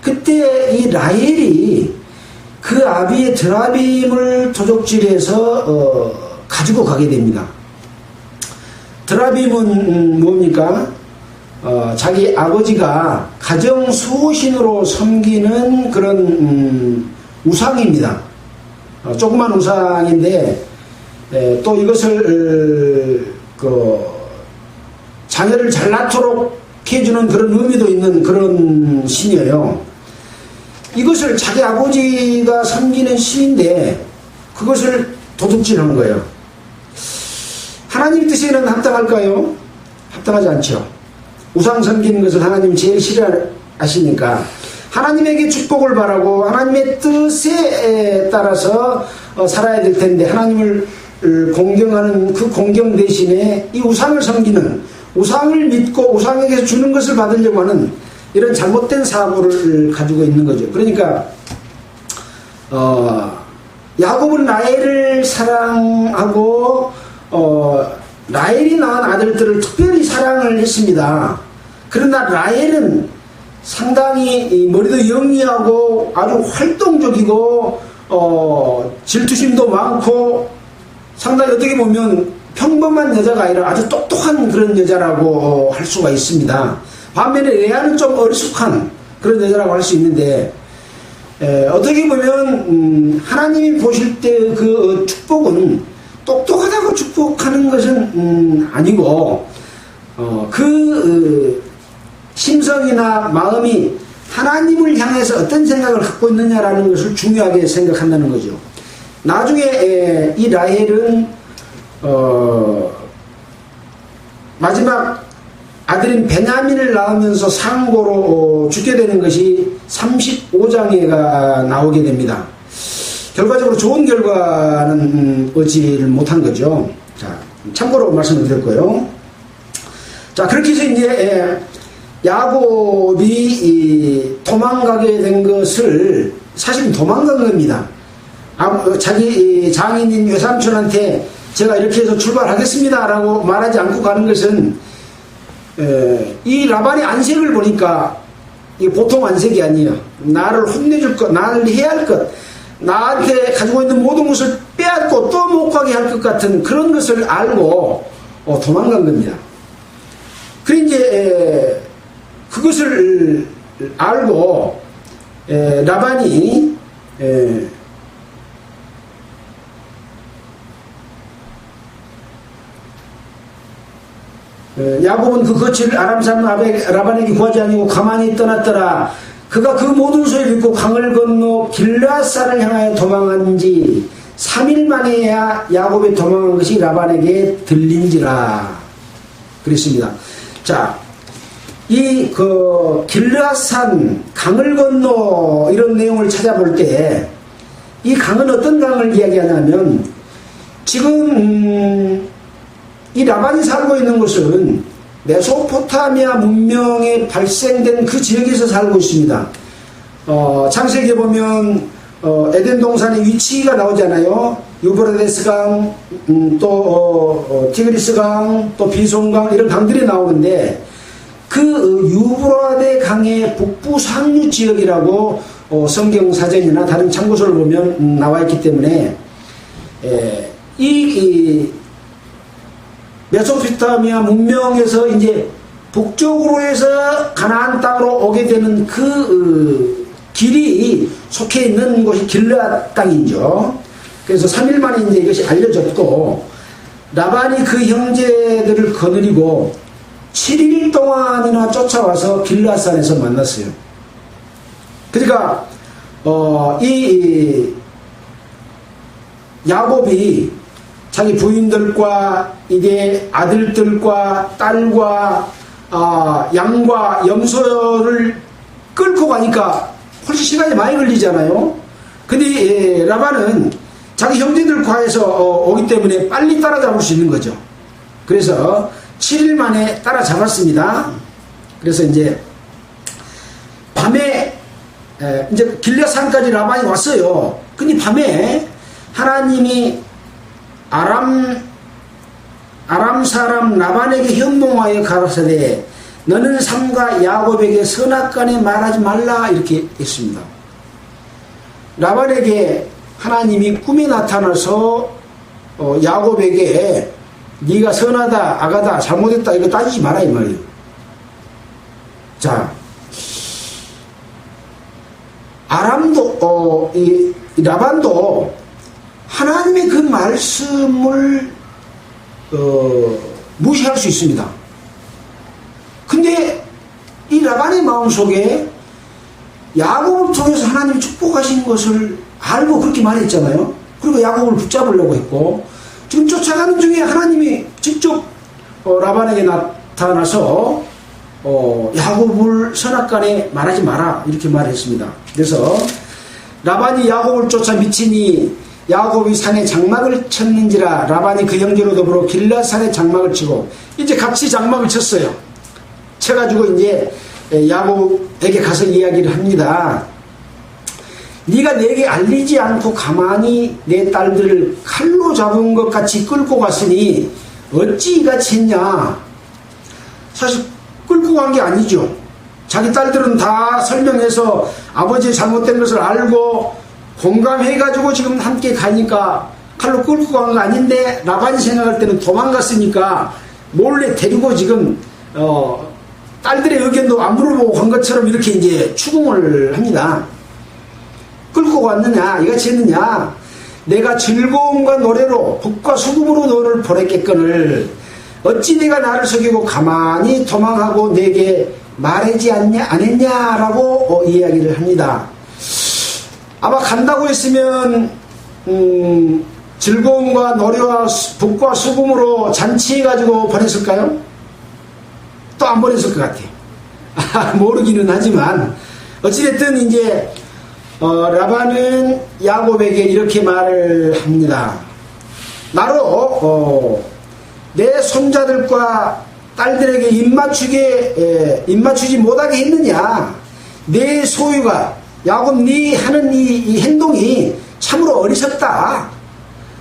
그때 이 라헬이 그 아비의 드라빔을 도적질해서 가지고 가게 됩니다. 드라빔은 뭡니까? 자기 아버지가 가정 수호신으로 섬기는 그런 우상입니다. 조그만 우상인데 또 이것을 자녀를 잘 낳도록 해주는 그런 의미도 있는 그런 신이에요. 이것을 자기 아버지가 섬기는 신인데 그것을 도둑질하는 거예요. 하나님 뜻에는 합당할까요? 합당하지 않죠. 우상 섬기는 것을 하나님 제일 싫어하시니까 하나님에게 축복을 바라고 하나님의 뜻에 따라서 살아야 될 텐데 하나님을 공경하는 그 공경 대신에 이 우상을 섬기는, 우상을 믿고 우상에게서 주는 것을 받으려고 하는 이런 잘못된 사고를 가지고 있는 거죠. 그러니까 야곱은 라헬을 사랑하고 라헬이 낳은 아들들을 특별히 사랑을 했습니다. 그러나 라헬은 상당히 머리도 영리하고 아주 활동적이고 질투심도 많고 상당히 어떻게 보면 평범한 여자가 아니라 아주 똑똑한 그런 여자라고 할 수가 있습니다. 반면에 레아는 좀 어리숙한 그런 여자라고 할 수 있는데 어떻게 보면 하나님이 보실 때 그 축복은 똑똑하다고 축복하는 것은 아니고 그 심성이나 마음이 하나님을 향해서 어떤 생각을 갖고 있느냐라는 것을 중요하게 생각한다는 거죠. 나중에 이 라헬은 마지막 아들인 베냐민을 낳으면서 상고로 죽게 되는 것이 35장에 나오게 됩니다. 결과적으로 좋은 결과는 얻지를 못한 거죠. 자, 참고로 말씀을 드렸고요. 자, 그렇게 해서 이제 야곱이 도망가게 된 것을 사실은 도망간 겁니다. 자기 장인인 외삼촌한테 제가 이렇게 해서 출발하겠습니다 라고 말하지 않고 가는 것은 이 라반의 안색을 보니까 이게 보통 안색이 아니에요. 나를 혼내줄 것, 나를 해야 할 것, 나한테 가지고 있는 모든 것을 빼앗고 또 못 가게 할 것 같은 그런 것을 알고 도망간 겁니다. 그래 이제 그것을 알고 라반이 야곱은 그 거취를 아람 사람 라반에게 구하지 아니고 가만히 떠났더라. 그가 그 모든 소리를 듣고 강을 건너 길르앗산을 향하여 도망한 지 3일 만에야 야곱이 도망한 것이 라반에게 들린지라 그랬습니다. 자, 이 길르앗산 강을 건너 이런 내용을 찾아볼 때 이 강은 어떤 강을 이야기하냐면 지금 이 라반이 살고 있는 곳은 메소포타미아 문명에 발생된 그 지역에서 살고 있습니다. 창세기에 보면 에덴 동산의 위치가 나오잖아요. 유브라데스 강, 또 티그리스 강, 또 비손강 이런 강들이 나오는데 그 유브라데 강의 북부 상류 지역이라고 성경 사전이나 다른 참고서를 보면 나와 있기 때문에 이 메소포타미아 문명에서 이제 북쪽으로 해서 가나안 땅으로 오게 되는 그 길이 속해 있는 곳이 길르앗 땅이죠. 그래서 3일 만에 이제 이것이 알려졌고 라반이 그 형제들을 거느리고 7일 동안이나 쫓아와서 길르앗산에서 만났어요. 그러니까 이 야곱이 자기 부인들과 이제 아들들과 딸과 양과 염소를 끌고 가니까 훨씬 시간이 많이 걸리잖아요. 근데 라반은 자기 형제들 과에서 오기 때문에 빨리 따라잡을 수 있는 거죠. 그래서 7일 만에 따라잡았습니다. 그래서 이제 밤에 이제 길르앗산까지 라반이 왔어요. 근데 밤에 하나님이 아람 사람 라반에게 현몽하여 가라사대 너는 삼가 야곱에게 선악간에 말하지 말라 이렇게 했습니다. 라반에게 하나님이 꿈에 나타나서 야곱에게 네가 선하다 악하다 잘못했다 이거 따지지 마라 이 말이에요. 자, 아람도 이 라반도 하나님의 그 말씀을 무시할 수 있습니다. 근데 이 라반의 마음속에 야곱을 통해서 하나님이 축복하신 것을 알고 그렇게 말했잖아요. 그리고 야곱을 붙잡으려고 했고 지금 쫓아가는 중에 하나님이 직접 라반에게 나타나서 야곱을 선악간에 말하지 마라 이렇게 말했습니다. 그래서 라반이 야곱을 쫓아 미치니 야곱이 산에 장막을 쳤는지라 라반이 그 형제로 더불어 길르앗산에 장막을 치고 이제 같이 장막을 쳤어요. 쳐가지고 이제 야곱에게 가서 이야기를 합니다. 네가 내게 알리지 않고 가만히 내 딸들을 칼로 잡은 것 같이 끌고 갔으니 어찌 이같이 했냐. 사실 끌고 간 게 아니죠. 자기 딸들은 다 설명해서 아버지의 잘못된 것을 알고 공감해가지고 지금 함께 가니까 칼로 끌고 간 거 아닌데 라반이 생각할 때는 도망갔으니까 몰래 데리고 지금 딸들의 의견도 안 물어보고 간 것처럼 이렇게 이제 추궁을 합니다. 끌고 갔느냐 이같이 했느냐 내가 즐거움과 노래로 북과 수금으로 너를 보냈겠거늘 어찌 네가 나를 속이고 가만히 도망하고 내게 말하지 않냐, 안 했냐라고 이야기를 합니다. 아마 간다고 했으면 즐거움과 노래와 북과 수금으로 잔치해가지고 보냈을까요? 또 안 보냈을 것 같아요. 모르기는 하지만 어찌됐든 이제 라반은 야곱에게 이렇게 말을 합니다. 나로 내 손자들과 딸들에게 입맞추지 못하게 했느냐? 내 소유가 야곱 네 하는 이 행동이 참으로 어리석다.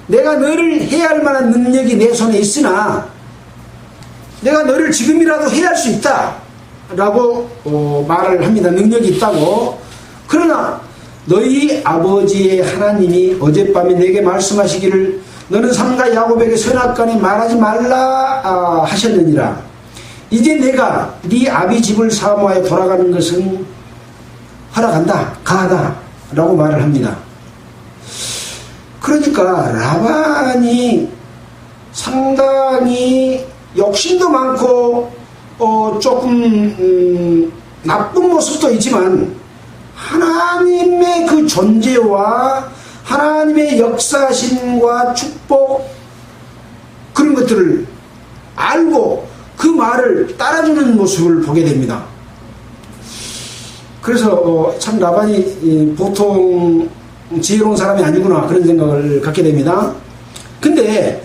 내가 너를 해야 할 만한 능력이 내 손에 있으나 내가 너를 지금이라도 해야 할 수 있다 라고 말을 합니다. 능력이 있다고. 그러나 너희 아버지의 하나님이 어젯밤에 내게 말씀하시기를 너는 삼가 야곱에게 선악간에 말하지 말라 하셨느니라. 이제 내가 네 아비 집을 사모하여 돌아가는 것은 허락한다, 가하다 라고 말을 합니다. 그러니까 라반이 상당히 욕심도 많고 조금 나쁜 모습도 있지만 하나님의 그 존재와 하나님의 역사심과 축복 그런 것들을 알고 그 말을 따라주는 모습을 보게 됩니다. 그래서 참 라반이 보통 지혜로운 사람이 아니구나 그런 생각을 갖게 됩니다. 근데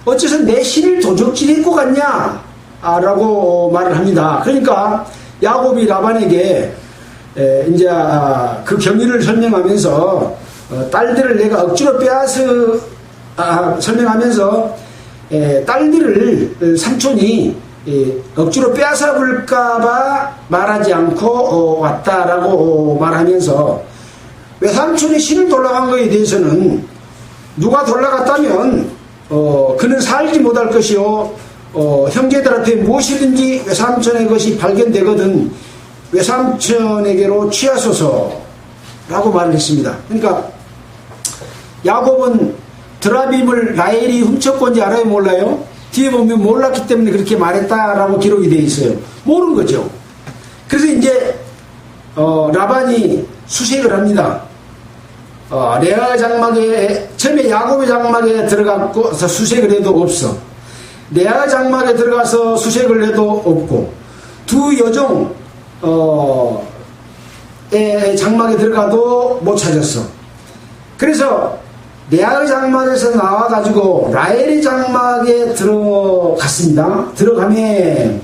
어째서 내 신을 도적질할 것 같냐 라고 말을 합니다. 그러니까 야곱이 라반에게 이제 그 경위를 설명하면서 딸들을 내가 억지로 빼앗어 설명하면서 딸들을 삼촌이 억지로 빼앗아 볼까봐 말하지 않고 왔다라고 말하면서 외삼촌이 신을 돌아간 것에 대해서는 누가 돌아갔다면 그는 살지 못할 것이요 형제들 앞에 무엇이든지 외삼촌의 것이 발견되거든 외삼촌에게로 취하소서 라고 말을 했습니다. 그러니까 야곱은 드라빔을 라헬이 훔쳤건지 알아요 몰라요? 뒤에 보면 몰랐기 때문에 그렇게 말했다라고 기록이 되어 있어요. 모르는 거죠. 그래서 이제 라반이 수색을 합니다. 레아 장막에 처음에 야곱의 장막에 들어가서 수색을 해도 없어. 레아 장막에 들어가서 수색을 해도 없고 두 여종 장막에 들어가도 못 찾았어. 그래서 레아의 장막에서 나와가지고 라헬의 장막에 들어갔습니다. 들어가면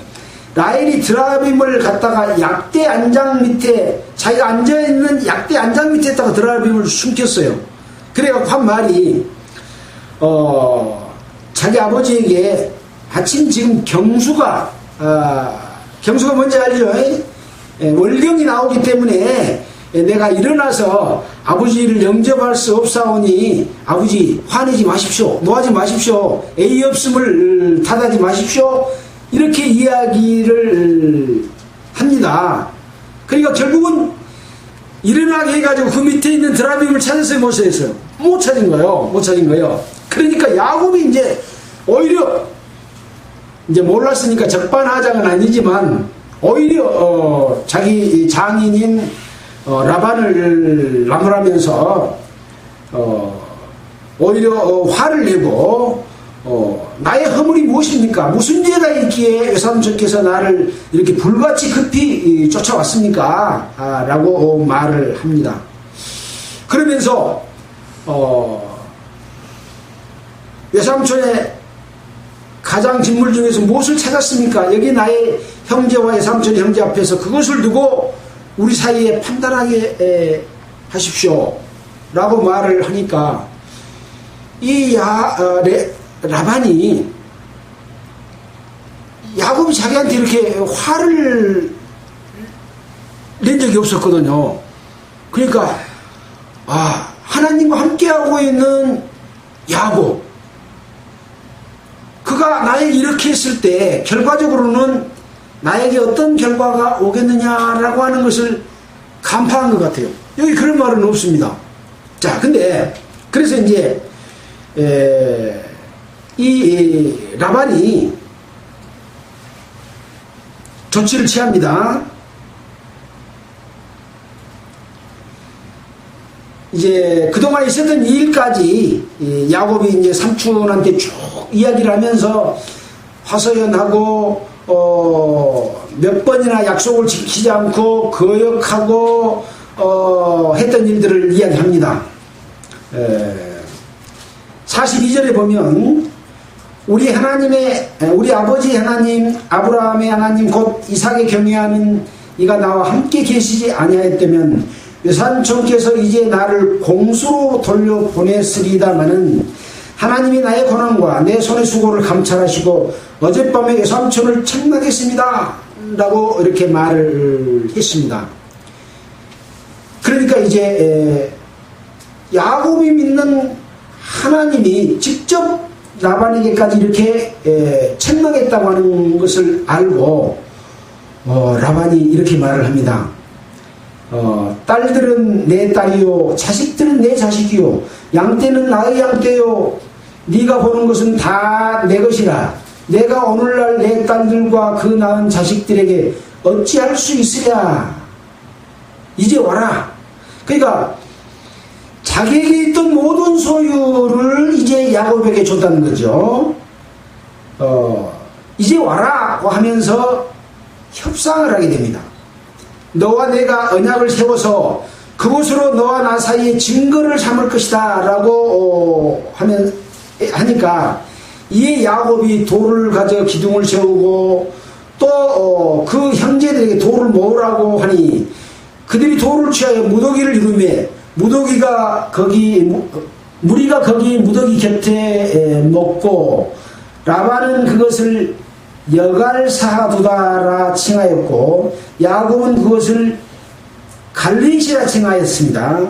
라헬이 드라빔을 갖다가 약대 안장 밑에 자기가 앉아있는 약대 안장 밑에다가 드라빔을 숨겼어요. 그래갖고 한 말이 자기 아버지에게 마침 지금 경수가 뭔지 알죠? 월경이 나오기 때문에 내가 일어나서 아버지를 영접할 수 없사오니 아버지 화내지 마십시오. 노하지 마십시오. 애이 없음을 탓하지 마십시오. 이렇게 이야기를 합니다. 그러니까 결국은 일어나게 해가지고 그 밑에 있는 드라빔을 찾았어요, 못 찾았어요? 못 찾은 거예요. 못 찾은 거예요. 그러니까 야곱이 이제 오히려 이제 몰랐으니까 적반하장은 아니지만 오히려 자기 장인인 라반을 나무라면서 오히려 화를 내고 나의 허물이 무엇입니까? 무슨 죄가 있기에 외삼촌께서 나를 이렇게 불같이 급히 쫓아왔습니까? 라고 말을 합니다. 그러면서 외삼촌의 가장 진물 중에서 무엇을 찾았습니까? 여기 나의 형제와 외삼촌의 형제 앞에서 그것을 두고 우리 사이에 판단하게 하십시오 라고 말을 하니까 이 라반이 야곱이 자기한테 이렇게 화를 낸 적이 없었거든요. 그러니까 하나님과 함께하고 있는 야곱, 그가 나에게 이렇게 했을 때 결과적으로는 나에게 어떤 결과가 오겠느냐라고 하는 것을 간파한 것 같아요. 여기 그런 말은 없습니다. 자, 근데 그래서 이제 이 라반이 조치를 취합니다. 이제 그동안 있었던 일까지 야곱이 이제 삼촌한테 쭉 이야기를 하면서 화서연하고 몇 번이나 약속을 지키지 않고 거역하고 했던 일들을 이야기합니다. 42절에 보면 우리 아버지 하나님 아브라함의 하나님 곧 이삭의 경외하는 이가 나와 함께 계시지 아니하였다면 외삼촌께서 이제 나를 공수로 돌려보냈으리다마는 하나님이 나의 고난과 내 손의 수고를 감찰하시고 어젯밤에 외삼촌을 책망했습니다 라고 이렇게 말을 했습니다. 그러니까 이제 야곱이 믿는 하나님이 직접 라반에게까지 이렇게 책망했다고 하는 것을 알고 라반이 이렇게 말을 합니다. 딸들은 내 딸이요 자식들은 내 자식이요 양떼는 나의 양떼요 네가 보는 것은 다 내 것이라 내가 오늘날 내 딸들과 그 낳은 자식들에게 어찌할 수 있으랴. 이제 와라. 그러니까 자기에게 있던 모든 소유를 이제 야곱에게 줬다는 거죠. 이제 와라고 하면서 협상을 하게 됩니다. 너와 내가 언약을 세워서 그곳으로 너와 나 사이에 증거를 삼을 것이다 라고 하니까 이에 야곱이 돌을 가져 기둥을 세우고 또 그 형제들에게 돌을 모으라고 하니 그들이 돌을 취하여 무더기를 이루매 무리가 거기 무더기 곁에 먹고 라반은 그것을 여갈사하두다라 칭하였고 야곱은 그것을 갈릿이라 칭하였습니다.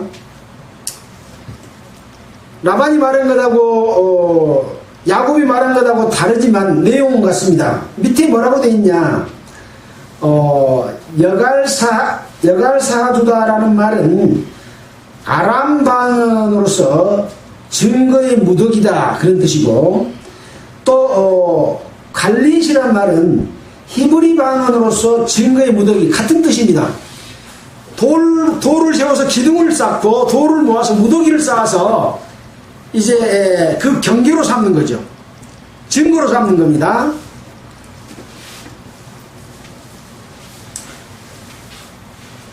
라반이 말한 것하고 야곱이 말한 것하고 다르지만 내용은 같습니다. 밑에 뭐라고 되어 있냐? 여갈사하두다라는 말은 아람 방언으로서 증거의 무더기다 그런 뜻이고 또 갈릿이란 말은 히브리 방언으로서 증거의 무더기 같은 뜻입니다. 돌을 세워서 기둥을 쌓고 돌을 모아서 무더기를 쌓아서 이제 그 경계로 삼는 거죠. 증거로 삼는 겁니다.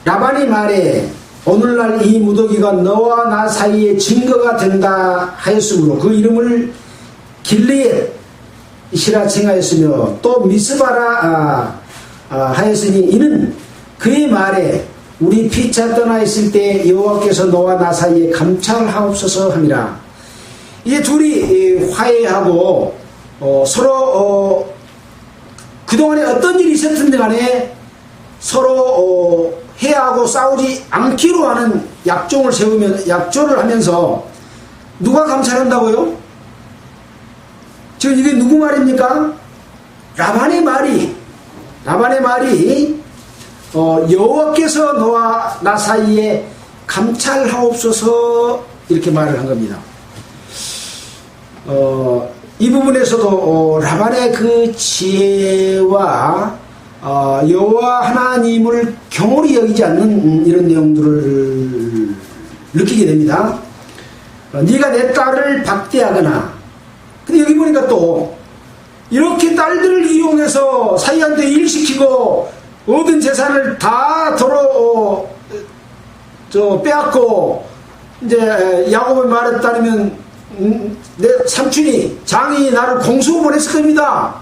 라반이 말해 오늘날 이 무더기가 너와 나 사이에 증거가 된다 하였으므로 그 이름을 길리엣이라 칭하였으며 또 미스바라 하였으니 이는 그의 말에 우리 피차 떠나 있을 때 여호와께서 너와 나 사이에 감찰하옵소서 함이라. 이제 둘이 화해하고 서로 그동안에 어떤 일이 있었든 간에 서로 해하고 싸우지 않기로 하는 약조를 하면서 누가 감찰한다고요? 지금 이게 누구 말입니까? 라반의 말이 여호와께서 너와 나 사이에 감찰하옵소서 이렇게 말을 한 겁니다. 이 부분에서도 라반의 그 지혜와 여호와 하나님을 경홀히 여기지 않는 이런 내용들을 느끼게 됩니다. 네가 내 딸을 박대하거나 근데 여기 보니까 또 이렇게 딸들을 이용해서 사이한테 일시키고 모든 재산을 다 도로 빼앗고 이제 야곱의 말에 따르면 내 삼촌이 장이 나를 공수 보냈을 겁니다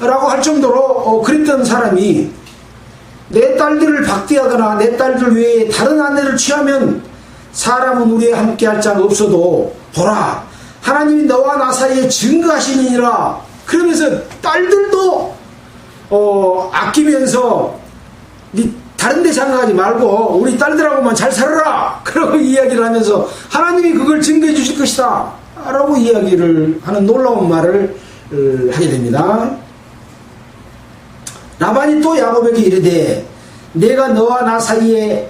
라고 할 정도로 그랬던 사람이 내 딸들을 박대하거나 내 딸들 외에 다른 아내를 취하면 사람은 우리와 함께할 자가 없어도 보라 하나님이 너와 나 사이에 증거하시니라. 그러면서 딸들도 아끼면서 네 다른 데 장가가지 말고 우리 딸들하고만 잘 살아라 그러고 이야기를 하면서 하나님이 그걸 증거해 주실 것이다 라고 이야기를 하는 놀라운 말을 하게 됩니다. 라반이 또 야곱에게 이르되 내가 너와 나 사이에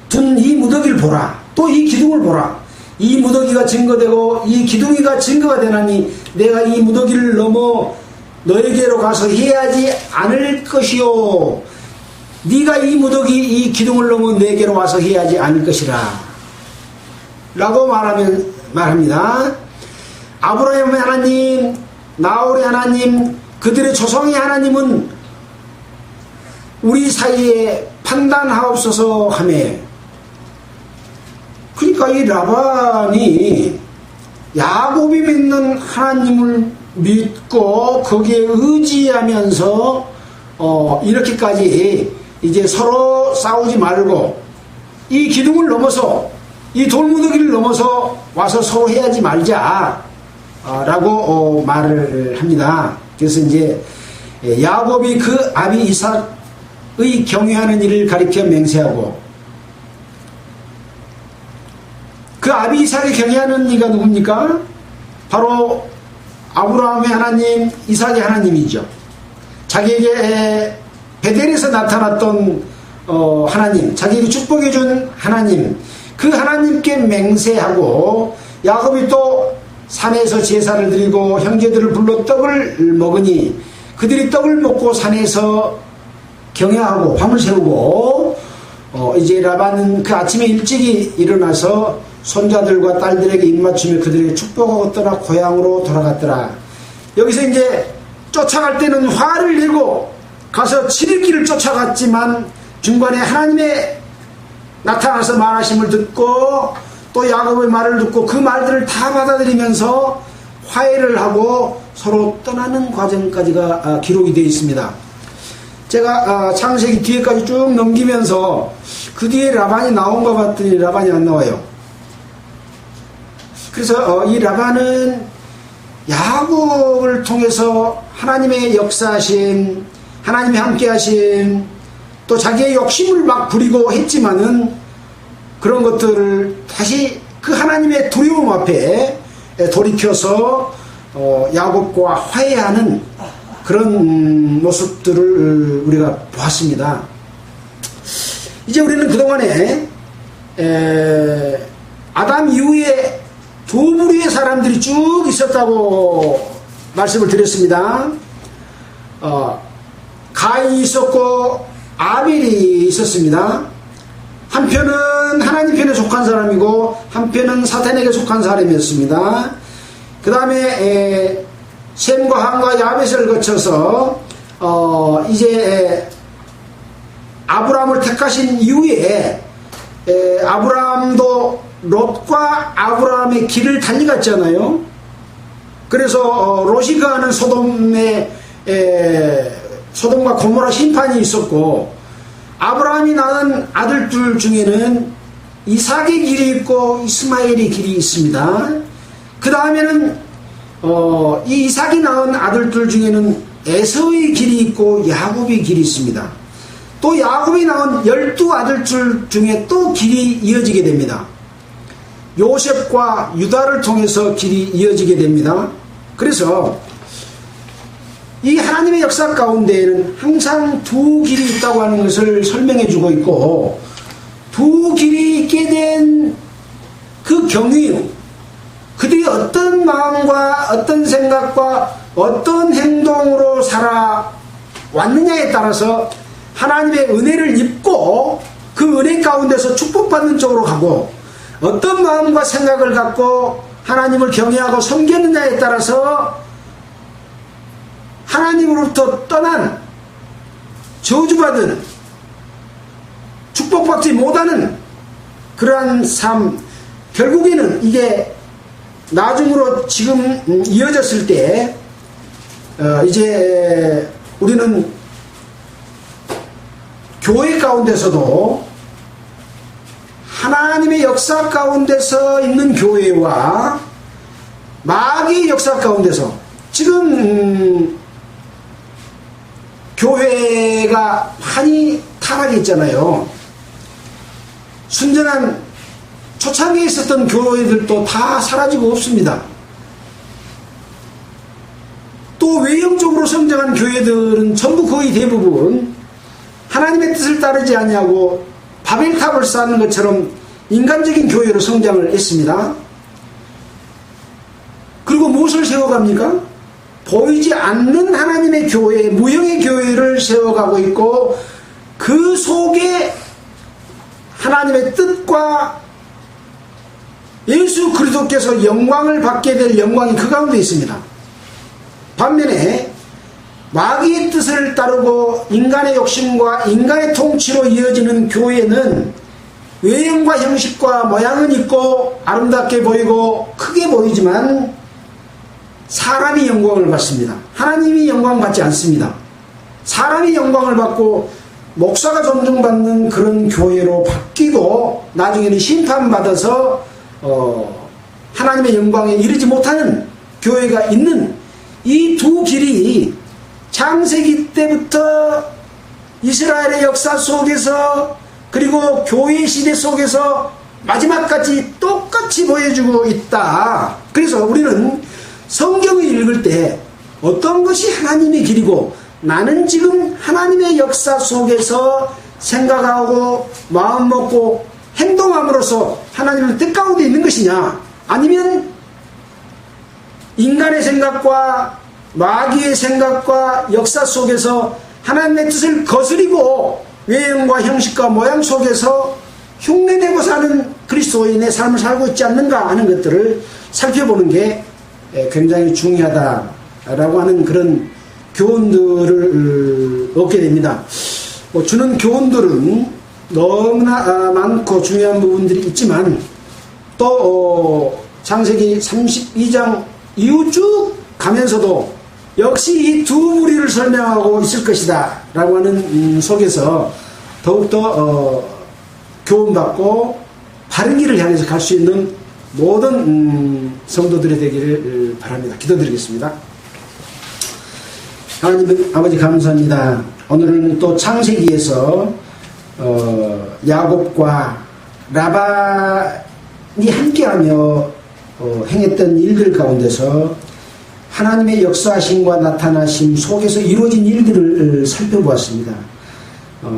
둔 이 무더기를 보라. 또 이 기둥을 보라. 이 무더기가 증거되고 이 기둥이가 증거가 되나니 내가 이 무더기를 넘어 너에게로 가서 해하지 않을 것이요 네가 이 무더기 이 기둥을 넘어 내게로 와서 해하지 않을 것이라. 라고 말합니다. 아브라함의 하나님, 나홀의 하나님, 그들의 조상의 하나님은 우리 사이에 판단하옵소서 하매, 그러니까 이 라반이 야곱이 믿는 하나님을 믿고 거기에 의지하면서 이렇게까지 이제 서로 싸우지 말고 이 기둥을 넘어서 이 돌무더기를 넘어서 와서 서로 해야지 말자 라고 말을 합니다. 그래서 이제 야곱이 그 아비 이삭의 경외하는 일을 가리켜 맹세하고, 그 아비 이삭이 경외하는 이가 누굽니까? 바로 아브라함의 하나님, 이삭의 하나님이죠. 자기에게 베델에서 나타났던 하나님, 자기에게 축복해준 하나님, 그 하나님께 맹세하고, 야곱이 또 산에서 제사를 드리고 형제들을 불러 떡을 먹으니 그들이 떡을 먹고 산에서 경외하고 밤을 새우고, 이제 라반은 그 아침에 일찍이 일어나서 손자들과 딸들에게 입맞추며 그들에게 축복하고 떠나 고향으로 돌아갔더라. 여기서 이제 쫓아갈 때는 화를 내고 가서 7일 쫓아갔지만 중간에 하나님의 나타나서 말하심을 듣고 또 야곱의 말을 듣고 그 말들을 다 받아들이면서 화해를 하고 서로 떠나는 과정까지가 기록이 되어 있습니다. 제가 창세기 뒤에까지 쭉 넘기면서 그 뒤에 라반이 나온 것 같더니 라반이 안 나와요. 그래서 이 라반은 야곱을 통해서 하나님의 역사하심, 하나님의 함께하심, 또 자기의 욕심을 막 부리고 했지만은 그런 것들을 다시 그 하나님의 두려움 앞에 돌이켜서 야곱과 화해하는 그런 모습들을 우리가 보았습니다. 이제 우리는 그동안에 아담 이후에 두 부류의 사람들이 쭉 있었다고 말씀을 드렸습니다. 가인이 있었고 아벨이 있었습니다. 한편은 하나님 편에 속한 사람이고 한편은 사탄에게 속한 사람이었습니다. 그 다음에 셈과 함과 야벳을 거쳐서 이제 아브라함을 택하신 이후에 아브라함도 롯과 아브라함의 길을 달려갔잖아요. 그래서 롯이 가는 소돔과 고모라 심판이 있었고, 아브라함이 낳은 아들들 중에는 이삭의 길이 있고 이스마엘의 길이 있습니다. 그 다음에는 이 이삭이 낳은 아들들 중에는 에서의 길이 있고 야곱의 길이 있습니다. 또 야곱이 낳은 12아들들 중에 또 길이 이어지게 됩니다. 요셉과 유다를 통해서 길이 이어지게 됩니다. 그래서 이 하나님의 역사 가운데에는 항상 두 길이 있다고 하는 것을 설명해 주고 있고, 두 길이 있게 된 그 경위, 그들이 어떤 마음과 어떤 생각과 어떤 행동으로 살아왔느냐에 따라서 하나님의 은혜를 입고 그 은혜 가운데서 축복받는 쪽으로 가고, 어떤 마음과 생각을 갖고 하나님을 경외하고 섬겼느냐에 따라서 하나님으로부터 떠난, 저주받은, 축복받지 못하는 그러한 삶, 결국에는 이게 나중으로 지금 이어졌을 때 이제 우리는 교회 가운데서도 하나님의 역사 가운데서 있는 교회와 마귀의 역사 가운데서, 지금 교회가 많이 타락했잖아요. 순전한 초창기에 있었던 교회들도 다 사라지고 없습니다. 또 외형적으로 성장한 교회들은 전부 거의 대부분 하나님의 뜻을 따르지 아니하고 바벨탑을 쌓는 것처럼 인간적인 교회로 성장을 했습니다. 그리고 무엇을 세워갑니까? 보이지 않는 하나님의 교회, 무형의 교회를 세워가고 있고, 그 속에 하나님의 뜻과 예수 그리스도께서 영광을 받게 될 영광이 그 가운데 있습니다. 반면에 마귀의 뜻을 따르고 인간의 욕심과 인간의 통치로 이어지는 교회는 외형과 형식과 모양은 있고 아름답게 보이고 크게 보이지만 사람이 영광을 받습니다. 하나님이 영광 받지 않습니다. 사람이 영광을 받고 목사가 존중받는 그런 교회로 바뀌고 나중에는 심판받아서 하나님의 영광에 이르지 못하는 교회가 있는 이 두 길이 창세기 때부터 이스라엘의 역사 속에서 그리고 교회 시대 속에서 마지막까지 똑같이 보여주고 있다. 그래서 우리는 성경을 읽을 때 어떤 것이 하나님의 길이고 나는 지금 하나님의 역사 속에서 생각하고 마음 먹고 행동함으로써 하나님의 뜻 가운데 있는 것이냐, 아니면 인간의 생각과 마귀의 생각과 역사 속에서 하나님의 뜻을 거스리고 외형과 형식과 모양 속에서 흉내내고 사는 그리스도인의 삶을 살고 있지 않는가 하는 것들을 살펴보는 게 굉장히 중요하다라고 하는 그런 교훈들을 얻게 됩니다. 주는 교훈들은 너무나 많고 중요한 부분들이 있지만 또 창세기 32장 이후 쭉 가면서도 역시 이 두 무리를 설명하고 있을 것이다 라고 하는 속에서 더욱더 교훈받고 바른 길을 향해서 갈 수 있는 모든 성도들이 되기를 바랍니다. 기도드리겠습니다. 하나님 아버지 감사합니다. 오늘은 또 창세기에서 야곱과 라반이 함께하며 행했던 일들 가운데서 하나님의 역사하심과 나타나심 속에서 이루어진 일들을 살펴보았습니다.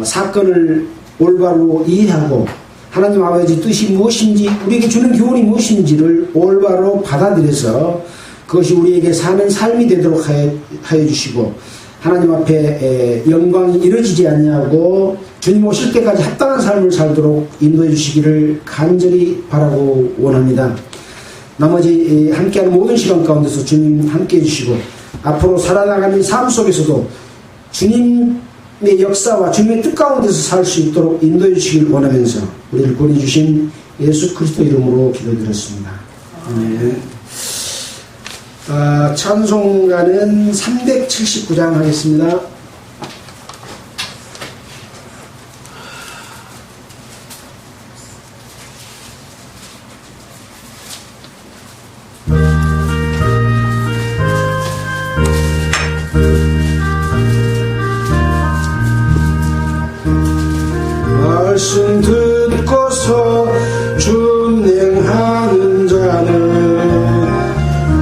사건을 올바로 이해하고 하나님 아버지 뜻이 무엇인지, 우리에게 주는 교훈이 무엇인지를 올바로 받아들여서 그것이 우리에게 사는 삶이 되도록 하여 주시고, 하나님 앞에 영광이 이루어지지 아니하고 주님 오실 때까지 합당한 삶을 살도록 인도해 주시기를 간절히 바라고 원합니다. 나머지 함께하는 모든 시간 가운데서 주님 함께해 주시고 앞으로 살아나가는 삶 속에서도 주님의 역사와 주님의 뜻 가운데서 살 수 있도록 인도해 주시길 원하면서 우리를 구원해 주신 예수 그리스도 이름으로 기도드렸습니다. 아멘. 찬송가는 379장 하겠습니다. 말씀 듣고서 준행하는 자는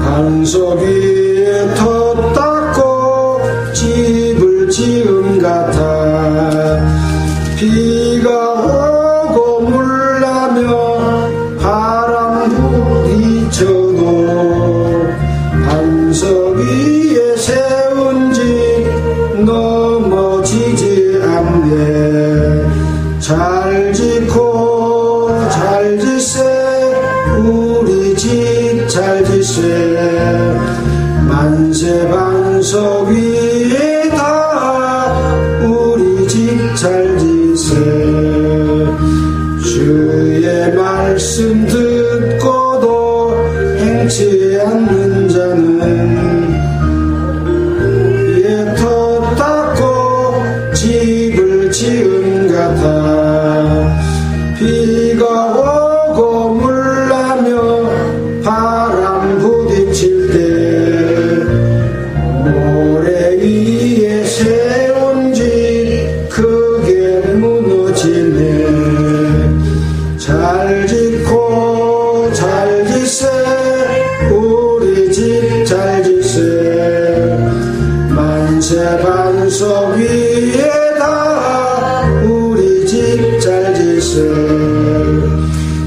반석 위에 터 닦고 집을 지은 같아. 비가 오고 물 나며 바람 부딪혀도 반석 위에 세운 집 넘어지지 않네. 잘 짓고 잘 짓세 우리 집 잘 짓세. 만세 반석 위에다 우리 집 잘 짓세. 주의 말씀 듣고도 행치 않는 자는 위에 터 닦고 집을 지은 같아. 비가 오고 물 나며 바람 부딪힐 때 모래 위에 세운 집 크게 무너지네. 잘 짓고 잘 짓세 우리 집 잘 짓세. 만세 반석 위에다 우리 집 잘 짓세.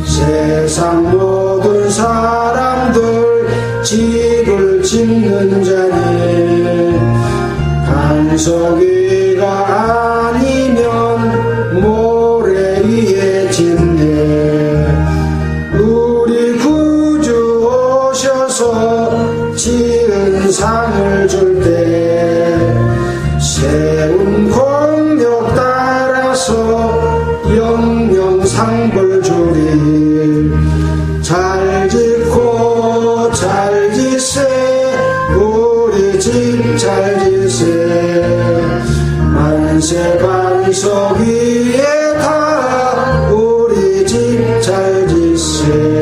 세상 모든 사람들 집을 짓는 자니 반석 위가 아니면 모래 위에 짓네. 우리 따라서 지은 상을 줄 때 세운 공력 따라서 영영상벌 주리. 잘 짓고 잘 지세 우리 집 잘 지세. 만세 반석 위에 다 우리 집 잘 지세.